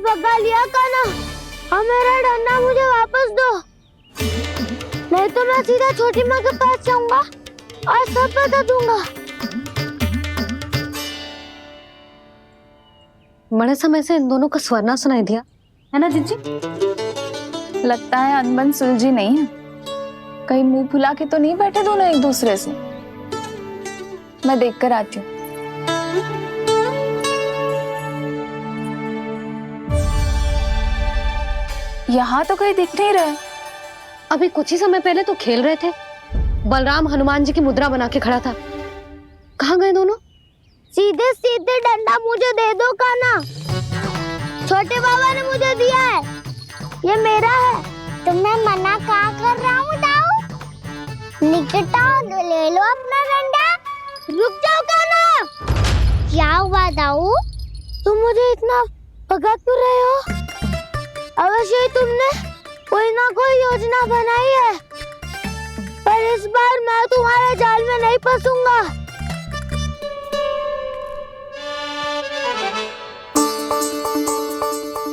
भगा लिया कान्हा, अब मेरा डंडा मुझे वापस दो, नहीं तो मैं सीधा छोटी माँ के पास जाऊंगा और सब बता दूंगा। बड़े समय से इन दोनों का स्वर ना सुनाई दिया, है ना जीजी? लगता है अनबन सुलझी नहीं है। कहीं मुंह फुला के तो नहीं बैठे दोनों एक दूसरे से। मैं देख कर आती हूँ। यहाँ तो कहीं दिख नहीं रहा। अभी कुछ ही समय पहले तो खेल रहे थे। बलराम हनुमान जी की मुद्रा बना के खड़ा था। कहाँ गए दोनों? सीधे सीधे डंडा मुझे दे दो कान्हा, छोटे बाबा ने मुझे दिया है, ये मेरा है। तो मैं मना कहाँ कर रहा हूँ दाऊ? निकट आओ, ले लो अपना डंडा। रुक जाओ कान्हा। क्या हुआ दाऊ? तुम मुझे इतना भगा क्यों रहे हो? अवश्य ही तुमने कोई ना कोई योजना बनाई है, पर इस बार मैं तुम्हारे जाल में नहीं फंसूंगा।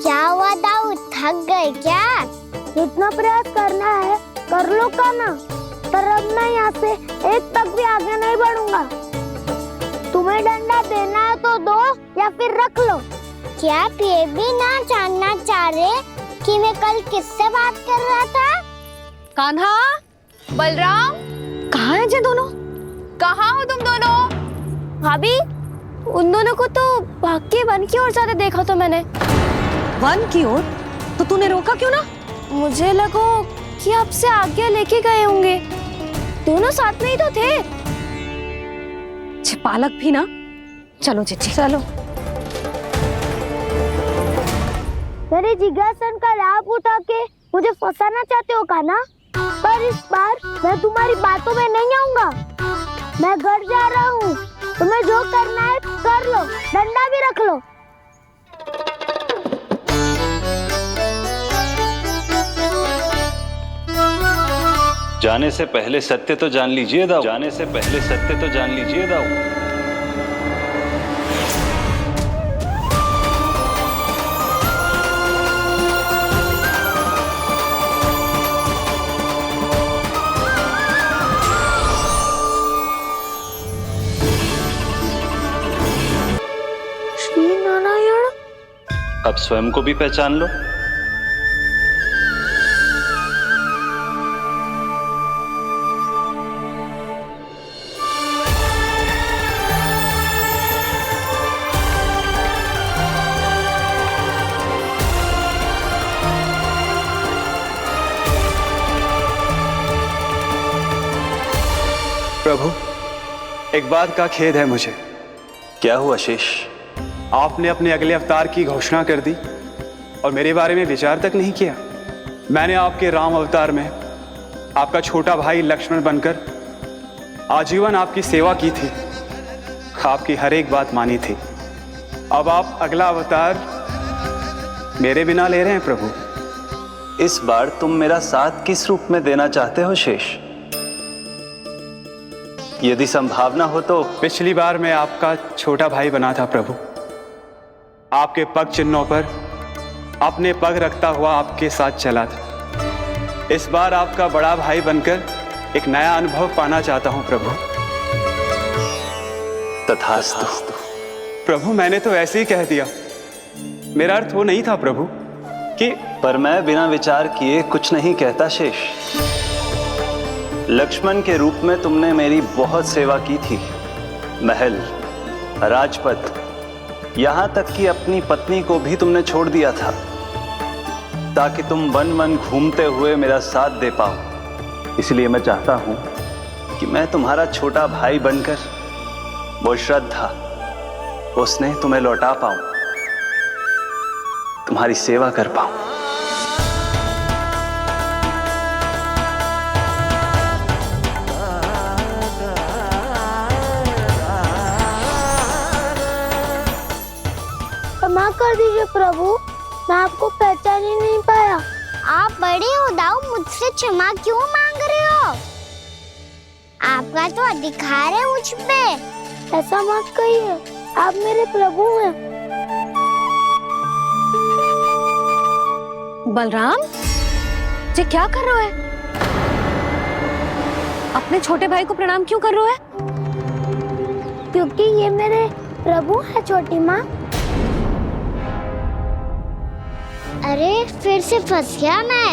क्या हुआ दाऊ, थक गए क्या? जितना प्रयास करना है कर लो कान्हा, पर अब मैं यहाँ से एक तक भी आगे नहीं बढ़ूंगा। तुम्हें डंडा देना है तो दो या फिर रख लो। क्या आप ये भी ना जानना चाह रहे कि मैं कल किससे बात कर रहा था? कान्हा, बलराम, कहाँ है ये दोनों? कहाँ हो तुम दोनों? भाभी, उन दोनों को तो भाग के वन की ओर जाते देखा तो मैंने। वन की ओर? तो तूने रोका क्यों ना? मुझे लगो कि आपसे आगे लेके गए होंगे। दोनों साथ में ही तो थे। पालक भी ना। चलो चिट्ठी, चलो। मेरे जिज्ञासन का लाभ उठा के मुझे फंसाना चाहते हो कान्हा? पर इस बार मैं तुम्हारी बातों में नहीं आऊंगा। मैं घर जा रहा हूँ, तुम्हें जो करना है कर लो, डंडा भी रख लो। जाने से पहले सत्य तो जान लीजिए दाऊ। जाने से पहले सत्य तो जान लीजिए दाऊ। श्री नारायण। अब स्वयं को भी पहचान लो। प्रभु, एक बात का खेद है मुझे। क्या हुआ शेष? आपने अपने अगले अवतार की घोषणा कर दी और मेरे बारे में विचार तक नहीं किया। मैंने आपके राम अवतार में आपका छोटा भाई लक्ष्मण बनकर आजीवन आपकी सेवा की थी, आपकी हर एक बात मानी थी। अब आप अगला अवतार मेरे बिना ले रहे हैं प्रभु। इस बार तुम मेरा साथ किस रूप में देना चाहते हो शेष? यदि संभावना हो तो। पिछली बार मैं आपका छोटा भाई बना था प्रभु। आपके पग चिन्हों पर अपने पग रखता हुआ आपके साथ चला था। इस बार आपका बड़ा भाई बनकर एक नया अनुभव पाना चाहता हूं प्रभु। तथास्तु। प्रभु, मैंने तो ऐसे ही कह दिया, मेरा अर्थ वो नहीं था प्रभु कि। पर मैं बिना विचार किए कुछ नहीं कहता शेष। लक्ष्मण के रूप में तुमने मेरी बहुत सेवा की थी। महल, राजपथ, यहां तक कि अपनी पत्नी को भी तुमने छोड़ दिया था ताकि तुम वन वन घूमते हुए मेरा साथ दे पाओ। इसलिए मैं चाहता हूं कि मैं तुम्हारा छोटा भाई बनकर वो श्रद्धा, वो स्नेह तुम्हें लौटा पाऊं, तुम्हारी सेवा कर पाऊं। क्षमा कर दीजिए प्रभु, मैं आपको पहचान ही नहीं पाया। आप बड़े हो दाऊ, मुझसे क्षमा क्यों मांग रहे हो? आपका तो अधिकार है मुझ पे। ऐसा मत कहिए, आप मेरे प्रभु हैं। बलराम, ये क्या कर रहा है? अपने छोटे भाई को प्रणाम क्यों कर रहा है? क्योंकि ये मेरे प्रभु है छोटी माँ। अरे फिर से फंस गया मैं।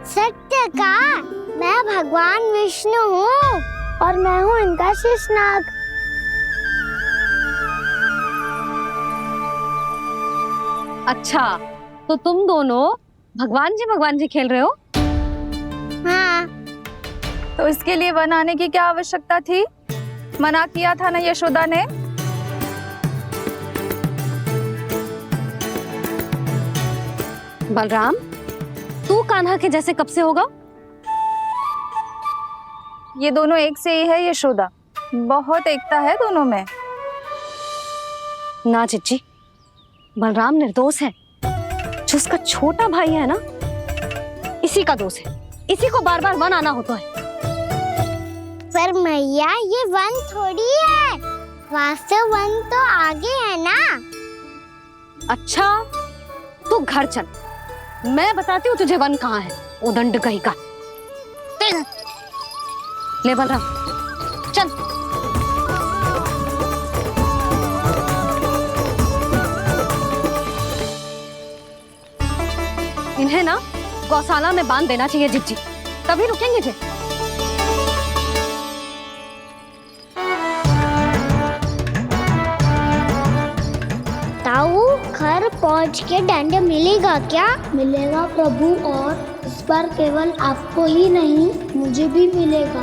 सत्य का, मैं भगवान विष्णु हूँ और मैं हूँ इनका शेषनाग। अच्छा, तो तुम दोनों भगवान जी खेल रहे हो? हाँ। तो इसके लिए वन आने की क्या आवश्यकता थी? मना किया था ना यशोदा ने। बलराम, तू कान्हा के जैसे कब से होगा? ये दोनों एक से ही है यशोदा, बहुत एकता है दोनों में। ना चिच्ची, बलराम निर्दोष है। जो उसका छोटा भाई है ना, इसी का दोष है। इसी को बार बार वन आना होता है। पर मैया, ये वन थोड़ी है, वास्तव वन तो आगे है ना। अच्छा तू घर चल, मैं बताती हूँ तुझे वन कहाँ है। उदंड कहीं का। ले बलराम चल। इन्हें ना गौशाला में बांध देना चाहिए जिज्जी, तभी रुकेंगे जे। ताऊ घर पहुंच के दंड मिलेगा क्या? मिलेगा प्रभु, और इस बार केवल आपको ही नहीं मुझे भी मिलेगा।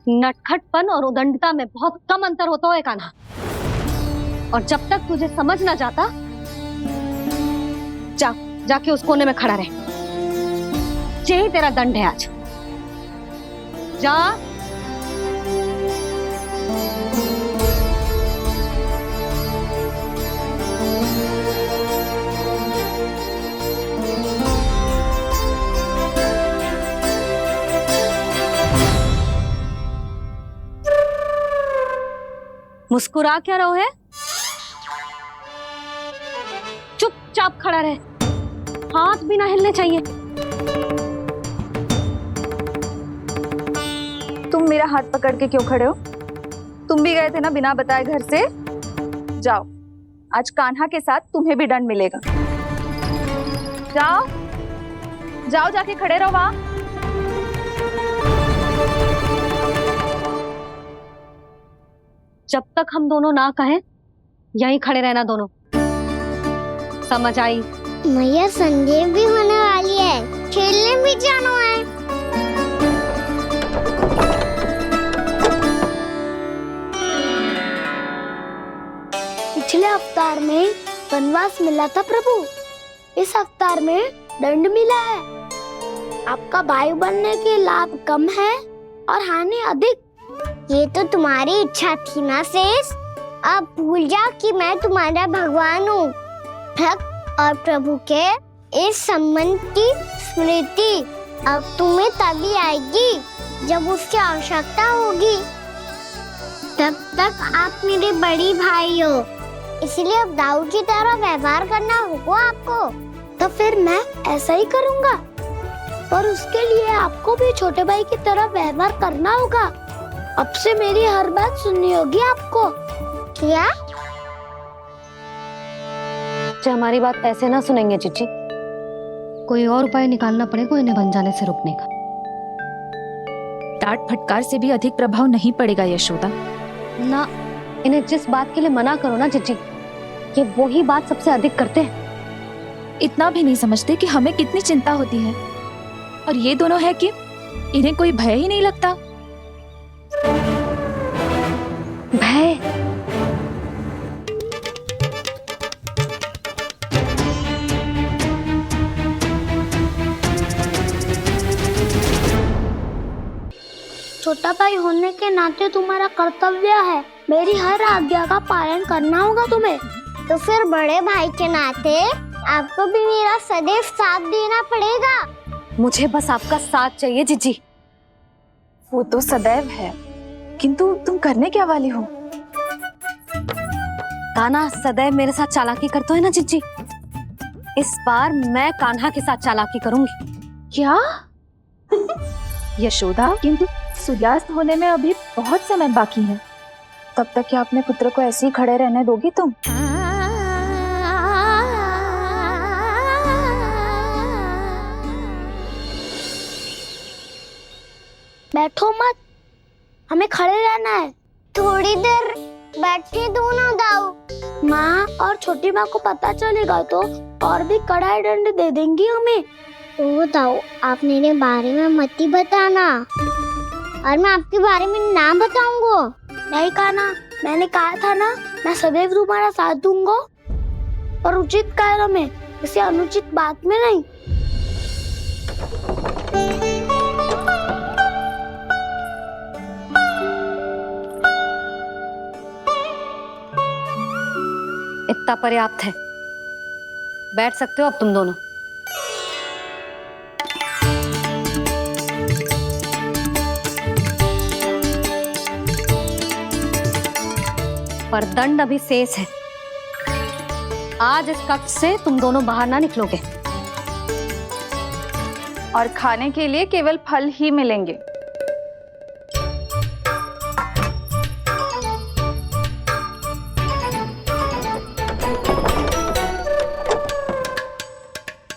नटखटपन और उदंडता में बहुत कम अंतर होता है कान्हा, और जब तक तुझे समझ ना जाता जाके उस कोने में खड़ा रहे। यही तेरा दंड है आज। जा। मुस्कुरा क्या रहो है? चुपचाप खड़ा रहे, हाथ भी ना हिलने चाहिए। तुम मेरा हाथ पकड़ के क्यों खड़े हो? तुम भी गए थे ना बिना बताए घर से। जाओ, आज कान्हा के साथ तुम्हें भी दंड मिलेगा। जाओ जाओ, जाके खड़े रहो वहां। जब तक हम दोनों ना कहें यहीं खड़े रहना दोनों, समझ आई? मैया संध्या भी होने वाली है, खेलने भी जाना है। पिछले अवतार में वनवास मिला था प्रभु, इस अवतार में दंड मिला है। आपका भाई बनने के लाभ कम है और हानि अधिक। ये तो तुम्हारी इच्छा थी ना शेष, अब भूल जा कि मैं तुम्हारा भगवान हूँ। भक्त और प्रभु के इस संबंध की स्मृति अब तुम्हें तभी आएगी जब उसकी आवश्यकता होगी। तब तक आप मेरे बड़ी भाई हो, इसलिए अब दाऊ की तरह व्यवहार करना होगा आपको। तो फिर मैं ऐसा ही करूँगा, पर उसके लिए आपको भी छोटे भाई की तरह व्यवहार करना होगा। अब से मेरी हर बात सुननी होगी आपको। क्या? जो हमारी बात ऐसे ना सुनेंगे चिच्ची, कोई और उपाय निकालना पड़ेगा इन्हें बन जाने से रुकने का। डांट फटकार से भी अधिक प्रभाव नहीं पड़ेगा यशोदा। ना, इन्हें जिस बात के लिए मना करो ना चिच्ची, ये वही बात सबसे अधिक करते हैं। इतना भी नहीं समझते कि हमें कितनी चिंता होती है, और ये दोनों है कि इन्हें कोई भय ही नहीं लगता। भय? छोटा भाई होने के नाते तुम्हारा कर्तव्य है, मेरी हर आज्ञा का पालन करना होगा तुम्हें। तो फिर बड़े भाई के नाते आपको भी मेरा सदैव साथ देना पड़ेगा। मुझे बस आपका साथ चाहिए जिज्जी। वो तो सदैव है, किंतु तुम करने क्या वाली हो? कान्हा सदैव मेरे साथ चालाकी करते है ना जिज्जी, इस बार मैं कान्हा के साथ चालाकी करूंगी। क्या? यशोदा, किंतु सूर्यास्त होने में अभी बहुत समय बाकी है, तब तक क्या अपने पुत्र को ऐसे ही खड़े रहने दोगी तुम? बैठो मत, हमें खड़े रहना है। थोड़ी देर बैठे दो ना दाऊ। माँ और छोटी माँ को पता चलेगा तो और भी कड़ा दंड दे देंगी हमें। ओ दाऊ, आप मेरे बारे में मत ही बताना, और मैं आपके बारे में ना बताऊंगा। नहीं कान्हा, मैंने कहा था ना, मैं सदैव तुम्हारा साथ दूंगा, और उचित कार्य में, किसी अनुचित बात में नहीं। इतना पर्याप्त है, बैठ सकते हो अब तुम दोनों। पर दंड अभी शेष है। आज इस कक्ष से तुम दोनों बाहर ना निकलोगे। और खाने के लिए केवल फल ही मिलेंगे।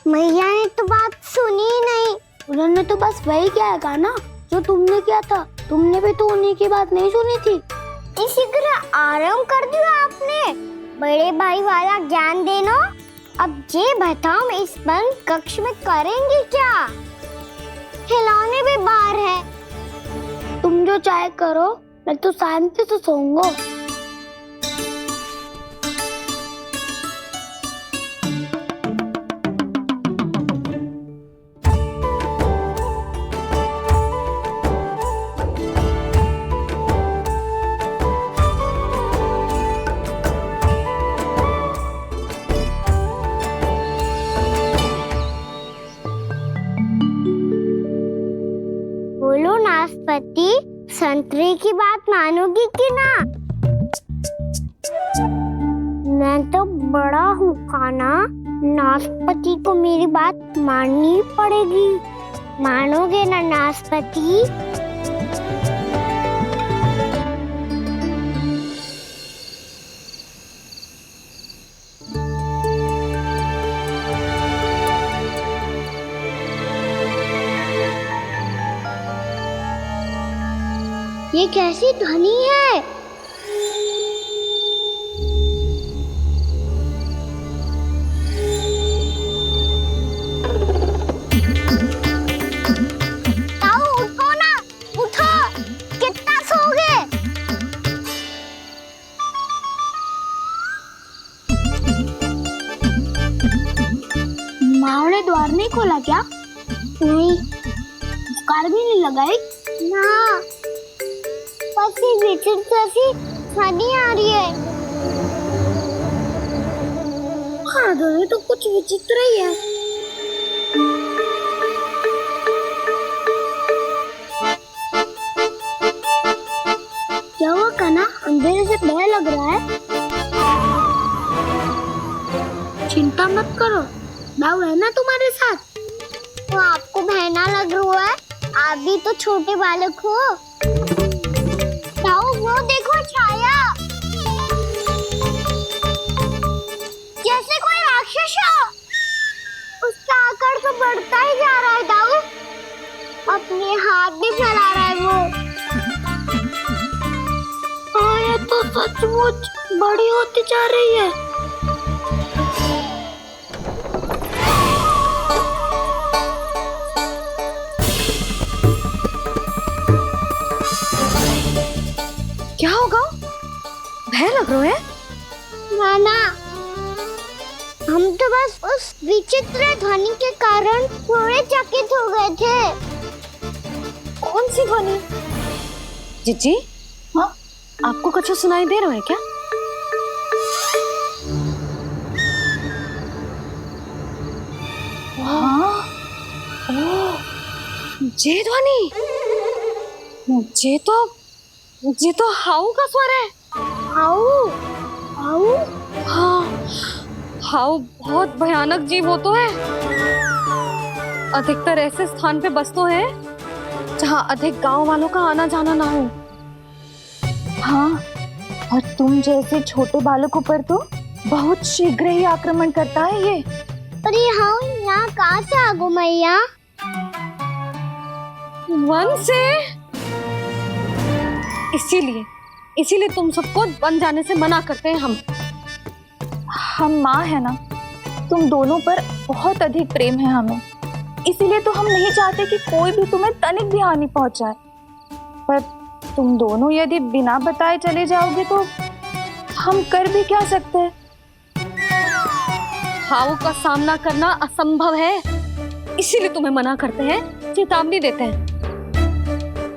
मैया ने तो बात सुनी ही नहीं। उन्होंने तो बस वही कहा ना जो तुमने किया था। तुमने भी तो उन्हीं की बात नहीं सुनी थी। इसी तरह आराम कर दिया आपने। बड़े भाई वाला ज्ञान देना। अब ये बताओ इस बंद कक्ष में करेंगे क्या? खिलौने भी बाहर है। तुम जो चाहे करो, मैं तो शांति से सोऊंगा। बोलो नाशपाती, संतरे की बात मानोगी कि ना? मैं तो बड़ा हूँ काना। नाशपाती को मेरी बात माननी पड़ेगी। मानोगे ना नाशपाती? ये कैसी ध्वनि है? ताऊ उठो ना, उठो। कितना सोओगे? माँ ने द्वार नहीं खोला क्या? नहीं। कार भी नहीं लगाई ना। विचित्र सी ध्वनि आ रही है। हाँ ध्वनि तो कुछ विचित्र ही है। क्या हुआ काना? अंधेरे से भय लग रहा है। चिंता मत करो, दाऊ है ना तुम्हारे साथ। तो आपको भय ना लग रहा है? आप भी तो छोटे बालक हो। वो देखो छाया, जैसे कोई राक्षस हो। उसका आकार तो बढ़ता ही जा रहा है दाऊ। अपने हाथ भी फैला रहा है वो। ये तो सचमुच बड़ी होती जा रही है। क्या होगा? भय लग रहा है? नाना, हम तो बस उस विचित्र ध्वनि के कारण थोड़े चकित हो गए थे। कौन सी ध्वनि? जीजी, हाँ, आपको कुछ सुनाई दे रहा है क्या? हाँ, ये ध्वनि, ये तो हाउ का स्वर है। हाउ? हाउ? हाँ, हाउ बहुत भयानक जीव हो तो है। अधिकतर ऐसे स्थान पे बसते हैं जहाँ अधिक गांव वालों का आना जाना ना हो। हाँ, और तुम जैसे छोटे बालकों पर तो बहुत शीघ्र ही आक्रमण करता है ये। पर ये हाउ यहाँ कहाँ से आ गो मैया? वन से। इसीलिए तुम सबको वन जाने से मना करते हैं हम माँ है ना, तुम दोनों पर बहुत अधिक प्रेम है हमें। इसीलिए तो हम नहीं चाहते कि कोई भी तुम्हें तनिक भी हानि पहुंचाए। पर तुम दोनों यदि बिना बताए चले जाओगे तो हम कर भी क्या सकते हैं? हाउ का सामना करना असंभव है, इसीलिए तुम्हें मना करते हैं, चेतावनी देते हैं।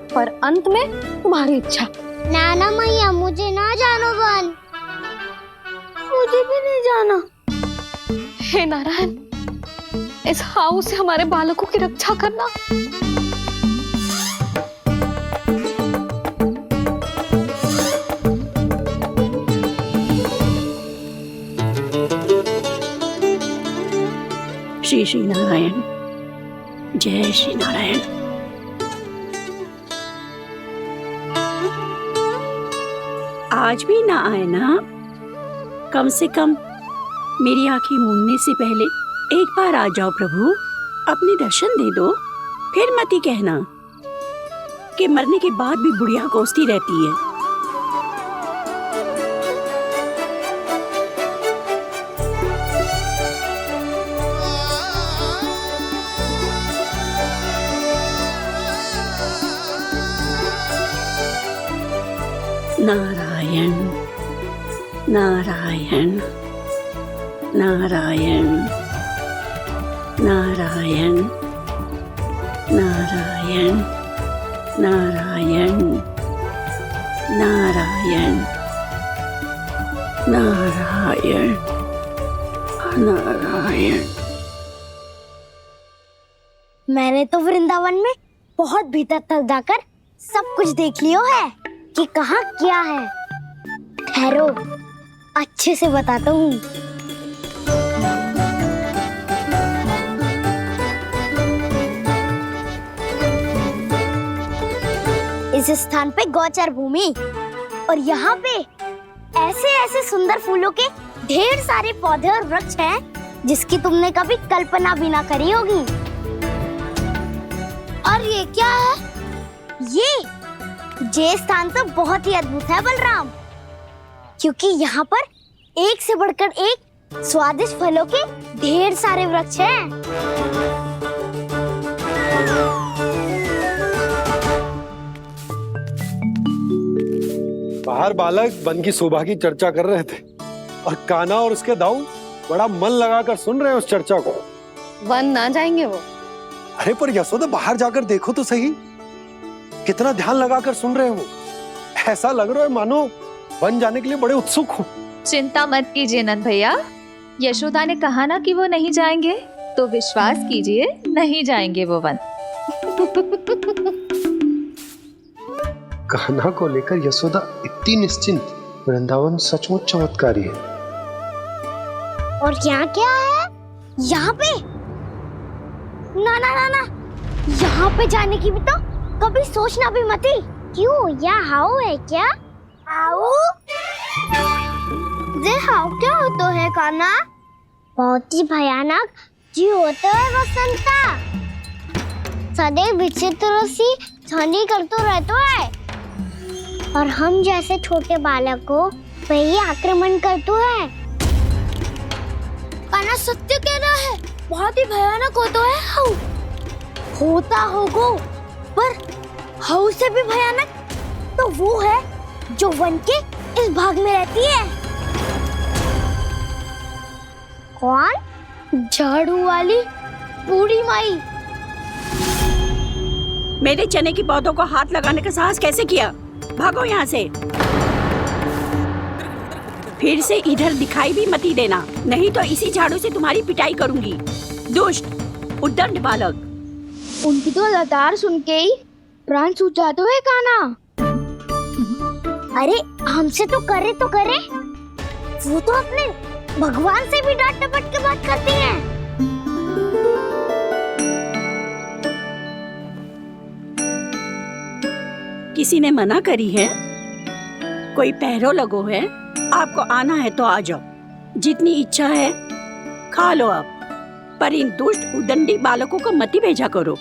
पर अंत में तुम्हारी इच्छा। नाना मैया, मुझे ना जानो वन। मुझे भी नहीं जाना। हे नारायण, इस हाउ से हमारे बालकों की रक्षा करना। श्री श्री नारायण, जय श्री नारायण। आज भी ना आए ना? कम से कम मेरी आंखें मूंदने से पहले एक बार आ जाओ प्रभु, अपने दर्शन दे दो। फिर मत ही कहना कि मरने के बाद भी बुढ़िया कोसती रहती है। नारायण नारायण नारायण नारायण नारायण नारायण नारायण नारायण नारायण। मैंने तो वृंदावन में बहुत भीतर तक जाकर सब कुछ देख लियो है कि कहाँ क्या है। ठहरो, अच्छे से बताता हूँ। इस स्थान पे गौचर भूमि और यहाँ पे ऐसे ऐसे सुंदर फूलों के ढेर सारे पौधे और वृक्ष हैं जिसकी तुमने कभी कल्पना भी ना करी होगी। और ये क्या है? ये स्थान तो बहुत ही अद्भुत है बलराम, क्योंकि यहाँ पर एक से बढ़कर एक स्वादिष्ट फलों के ढेर सारे वृक्ष हैं। बाहर बालक वन की शोभा की चर्चा कर रहे थे और कान्हा और उसके दाऊ बड़ा मन लगाकर सुन रहे हैं उस चर्चा को। वन ना जाएंगे वो? अरे पर यशोदा, बाहर जाकर देखो तो सही, कितना ध्यान लगाकर सुन रहे हो। ऐसा लग रहा है मानो वन जाने के लिए बड़े उत्सुक हो। चिंता मत कीजिए नंद भैया, यशोदा ने कहा ना कि वो नहीं जाएंगे, तो विश्वास कीजिए नहीं जाएंगे वो वन। कान्हा को लेकर यशोदा इतनी निश्चिंत, वृंदावन सचमुच चमत्कारी है। और यहाँ क्या है? यहाँ पे ना ना ना ना, यहाँ पे जाने की भी तो कभी सोचना भी मत ही। क्यों, यहाँ हाउ है क्या? हाउ? ये हाउ क्या होता है कान्हा? बहुत ही भयानक जी होता है वसंता, सदैव विचित्र सी ध्वनि करते रहता है और हम जैसे छोटे बालक को वही आक्रमण करते हैं। कान्हा सत्य कह रहा है, बहुत ही भयानक होता है हाउ। होता होगा, पर हाउ से भी भयानक तो वो है जो वन के इस भाग में रहती है। कौन? झाड़ू वाली बूढ़ी माई। मेरे चने की पौधों को हाथ लगाने का साहस कैसे किया? भागो यहाँ से, फिर से इधर दिखाई भी मत ही देना, नहीं तो इसी झाड़ू से तुम्हारी पिटाई करूंगी। दुष्ट उद्दंड बालक। उनकी तो लतार सुन के ही प्राण छूट जाते हुए कान्हा। अरे हमसे तो करे, वो तो अपने भगवान से भी डांट डपट के बात करती हैं। किसी ने मना करी है? कोई पहरो लगो है? आपको आना है तो आ जाओ, जितनी इच्छा है खा लो आप, पर इन दुष्ट उदंडी बालकों को मत ही भेजा करो।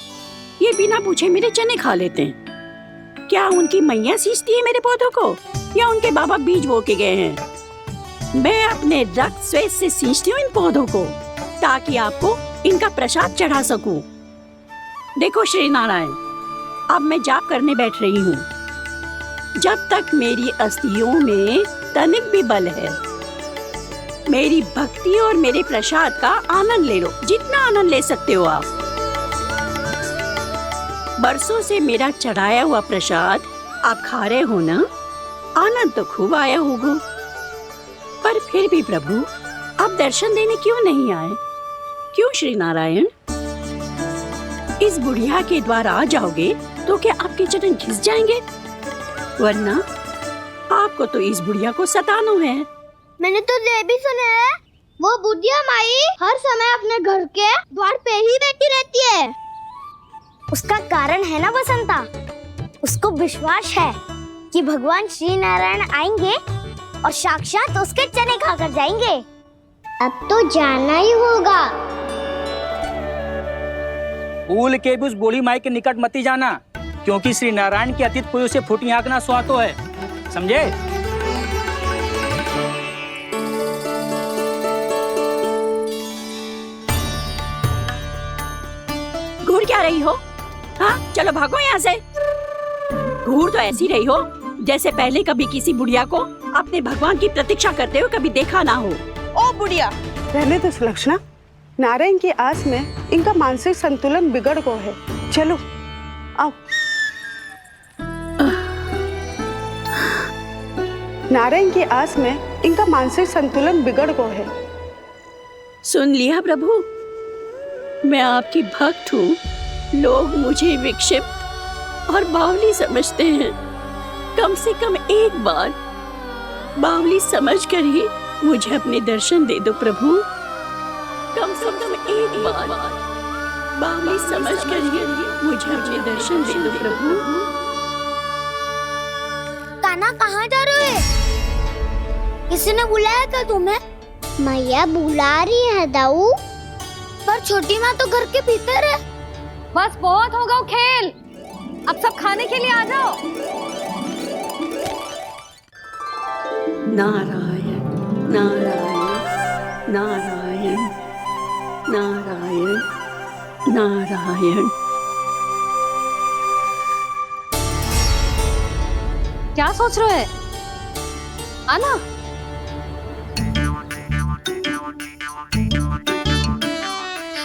ये बिना पूछे मेरे चने खा लेते हैं। क्या उनकी मैया सींचती है मेरे पौधों को, या उनके बाबा बीज बो के गए हैं? मैं अपने रक्त स्वेद से सींचती हूँ इन पौधों को, ताकि आपको इनका प्रसाद चढ़ा सकूं। देखो श्री नारायण, अब मैं जाप करने बैठ रही हूँ। जब तक मेरी अस्थियों में तनिक भी बल है, मेरी भक्ति और मेरे प्रसाद का आनंद ले लो, जितना आनंद ले सकते हो आप। बरसों से मेरा चढ़ाया हुआ प्रसाद आप खा रहे हो ना, आनंद तो खूब आया होगा। पर फिर भी प्रभु, आप दर्शन देने क्यों नहीं आए? क्यों श्री नारायण? इस बुढ़िया के द्वार आ जाओगे तो क्या आपके चरण घिस जाएंगे? वरना आपको तो इस बुढ़िया को सताना है। मैंने तो ये भी सुना है, वो बुढ़िया माई हर समय अपने घर के द्वार पे ही बैठी रहती है। उसका कारण है ना बसंता, उसको विश्वास है कि भगवान श्री नारायण आएंगे और साक्षात उसके चने खाकर जाएंगे। अब तो जाना ही होगा। भूल के भी उस बूढ़ी माई के निकट मती जाना, क्योंकि श्री नारायण की अतीत कोई उसे फूटी आंख ना सुहातो है, समझे? घूर क्या रही हो? हाँ, चलो भागो यहाँ से। घूर तो ऐसी रही हो जैसे पहले कभी किसी बुढ़िया को अपने भगवान की प्रतीक्षा करते हुए कभी देखा ना हो। ओ बुढ़िया, पहले तो सुलक्षणा, नारायण की आस में इनका मानसिक संतुलन बिगड़ गया है। चलो आओ। नारायण की आस में इनका मानसिक संतुलन बिगड़ गया है। सुन लिया प्रभु, मैं आपकी भक्त हूँ। लोग मुझे विक्षिप्त और बावली समझते हैं। कम से कम एक बार बावली समझकर ही मुझे अपने दर्शन दे दो प्रभु। कम से कम एक बार बावली समझकर ही मुझे अपने दर्शन दे दो प्रभु। कान्हा कहाँ जा रहे हो? किसी ने बुलाया क्या तुम्हें? मैया बुला रही है दाऊ, पर छोटी माँ तो घर के भीतर है। बस बहुत होगा खेल, अब सब खाने के लिए आ जाओ। नारायण नारायण नारायण नारायण नारायण। क्या सोच रहे हैं? आना।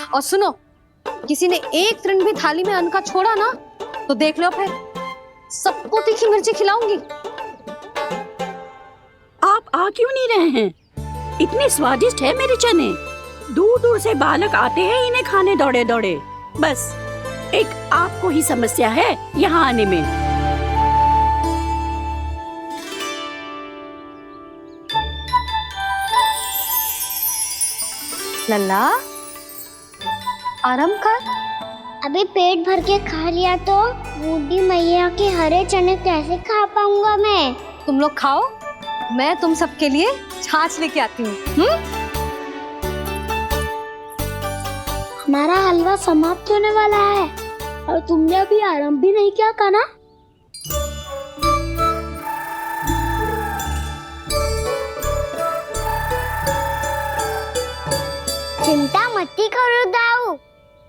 और सुनो, किसी ने एक तृण भी थाली में अन्न का छोड़ा ना तो देख लो, फिर सबको तीखी मिर्ची खिलाऊंगी। आप आ क्यों नहीं रहे हैं? इतने स्वादिष्ट है मेरे चने। दूर दूर से बालक आते हैं इन्हें खाने दौड़े दौड़े। बस एक आपको ही समस्या है यहाँ आने में। लल्ला, आराम कर। अभी पेट भर के खा लिया तो बूढ़ी मैया के हरे चने कैसे खा पाऊंगा मैं? तुम लोग खाओ, मैं तुम सबके लिए छाछ लेके आती हूँ। हमारा हलवा समाप्त होने वाला है और तुमने अभी आराम भी नहीं किया कान्हा। चिंता मत करो दाऊ,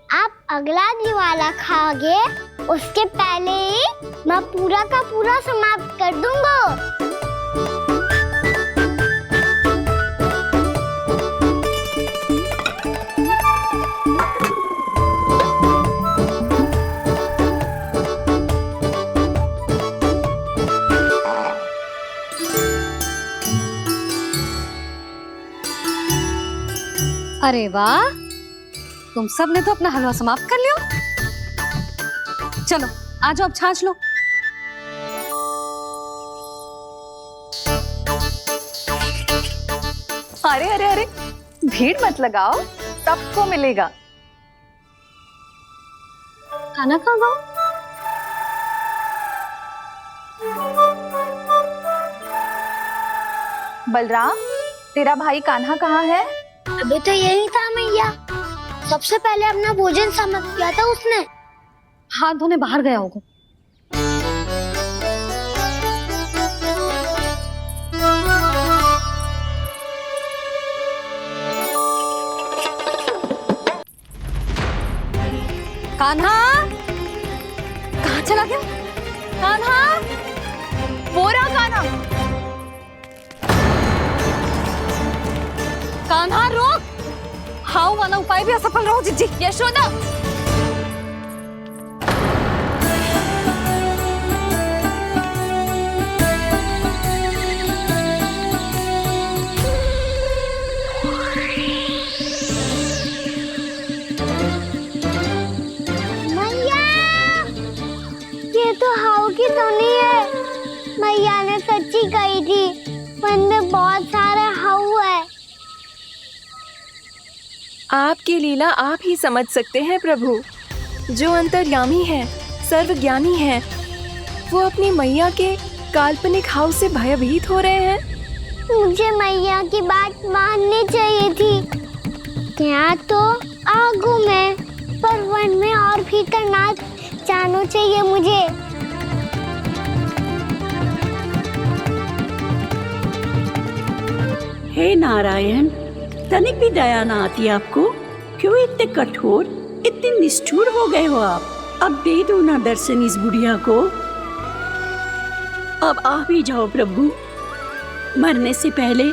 आप अगला दिवाला खाओगे उसके पहले ही मैं पूरा का पूरा समाप्त कर दूंगा। अरे वाह, तुम सब ने तो अपना हलवा समाप्त कर लिया। चलो आ जाओ, अब छाछ लो। अरे अरे अरे, भीड़ मत लगाओ, सबको मिलेगा। खाना खा गो। बलराम, तेरा भाई कान्हा कहाँ है? अभी तो यही था मैया, सबसे पहले अपना भोजन समाप्त किया था उसने। हाथ धोने बाहर गया होगा। कान्हा कहाँ चला गया? कान्हा, वो रहा कान्हा। कान्हा रोक, हाउ वाला उपाय भी असफल रहो जिज्जी। यशोदा, मैया, ये तो हाउ की धुनी है। मैया ने सच्ची कही थी, वन में बहुत सारे हाउ है। आपकी लीला आप ही समझ सकते हैं प्रभु। जो अंतर्यामी है, सर्वज्ञानी है, वो अपनी मैया के काल्पनिक हाव से भयभीत हो रहे हैं। मुझे मैया की बात माननी चाहिए थी। यहाँ तो आगू में, पर वन में और भीतर ना जाना चाहिए मुझे। हे नारायण, तनिक भी दया ना आती आपको? क्यों इतने कठोर, इतने निष्ठुर हो गए हो आप? अब दे दो ना दर्शन इस बुढ़िया को। अब आ भी जाओ प्रभु। मरने से पहले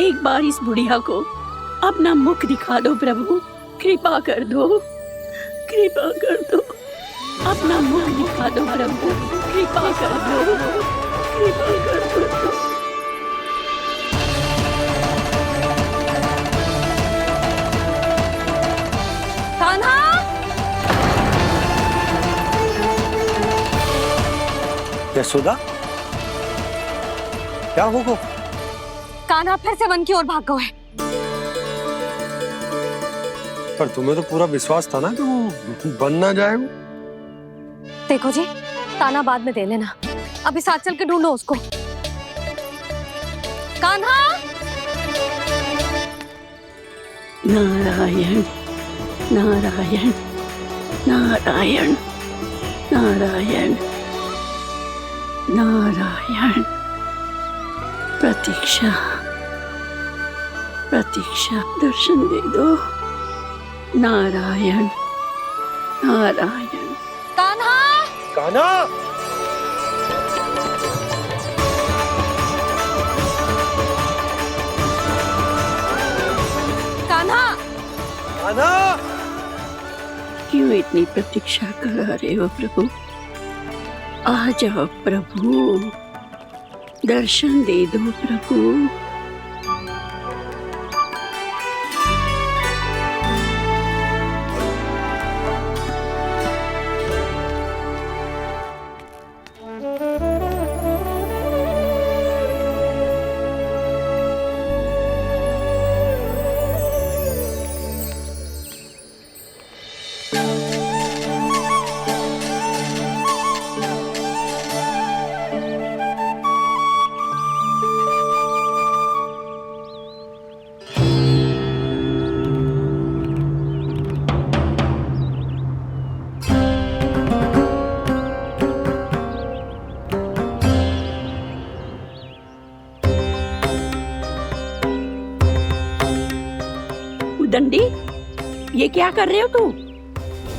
एक बार इस बुढ़िया को अपना मुख दिखा दो प्रभु। कृपा कर दो, कृपा कर दो। अपना मुख दिखा दो प्रभु, कृपा कर दो, कृपा कर दो। कान्हा! यशोदा, क्या होगा? कान्हा फिर से वन की ओर भाग गए। पर तुम्हें तो पूरा विश्वास था ना कि वो बन ना जाए। देखो जी, ताना बाद में दे लेना, अभी साथ चल के ढूंढो उसको। कान्हा! नारायण नारायण नारायण नारायण नारायण। प्रतीक्षा प्रतीक्षा, दर्शन दे दो। नारायण नारायण। कान्हा! कान्हा! कान्हा! कान्हा! क्यों इतनी प्रतीक्षा करा रहे हो प्रभु? आ जाओ प्रभु, दर्शन दे दो प्रभु। दंडी, ये क्या कर रहे हो तू?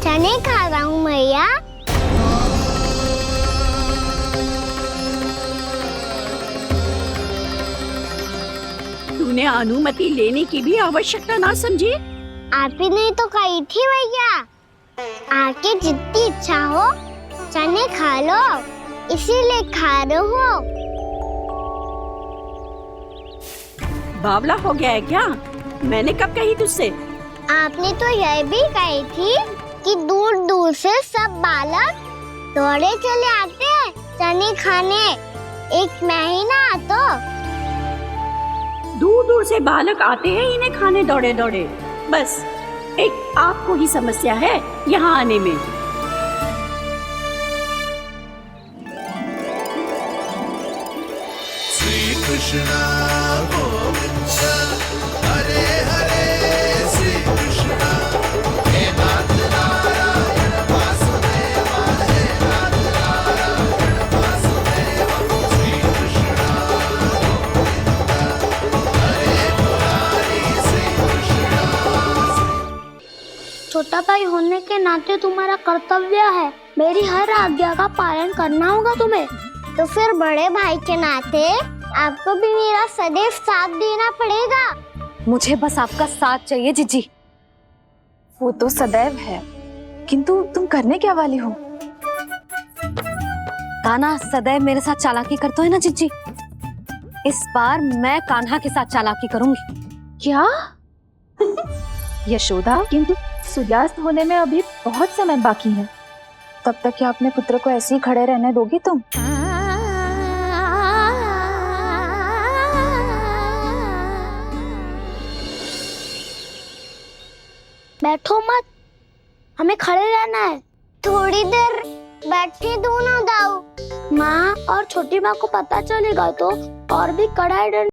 चने खा रहा हूँ मैया। तूने अनुमति लेने की भी आवश्यकता ना समझी? आप ही ने तो कही थी भैया, आके जितनी इच्छा हो चने खा लो, इसीलिए खा रहे हो। बावला हो गया है क्या? मैंने कब कही तुझसे? आपने तो यह भी कही थी कि दूर दूर से सब बालक दौड़े चले आते हैं चने खाने, एक महीना तो दूर दूर से बालक आते हैं इन्हें खाने दौड़े दौड़े। बस एक आपको ही समस्या है यहाँ आने में। श्री कृष्ण गोविंद हरे हरे, श्री कृष्ण हे नाथ नारायण वासुदेवा, हे नाथ नारायण वासुदेवा। श्री कृष्ण गोविंद हरे मुरारी, श्री कृष्ण। छोटा भाई होने के नाते तुम्हारा कर्तव्य है, मेरी हर आज्ञा का पालन करना होगा तुम्हें। तो फिर बड़े भाई के नाते आपको भी मेरा सदैव साथ देना पड़ेगा। मुझे बस आपका साथ चाहिए जीजी। वो तो सदैव है, किंतु तुम करने क्या वाली हो? कान्हा सदैव मेरे साथ चालाकी करता है ना जीजी, इस बार मैं कान्हा के साथ चालाकी करूंगी। क्या? यशोदा, किंतु सूर्यास्त होने में अभी बहुत समय बाकी है, तब तक क्या अपने पुत्र को ऐसे ही खड़े रहने दोगी तुम? बैठो मत, हमें खड़े रहना है। थोड़ी देर बैठे दो ना दाऊ। माँ और छोटी माँ को पता चलेगा तो और भी कड़ा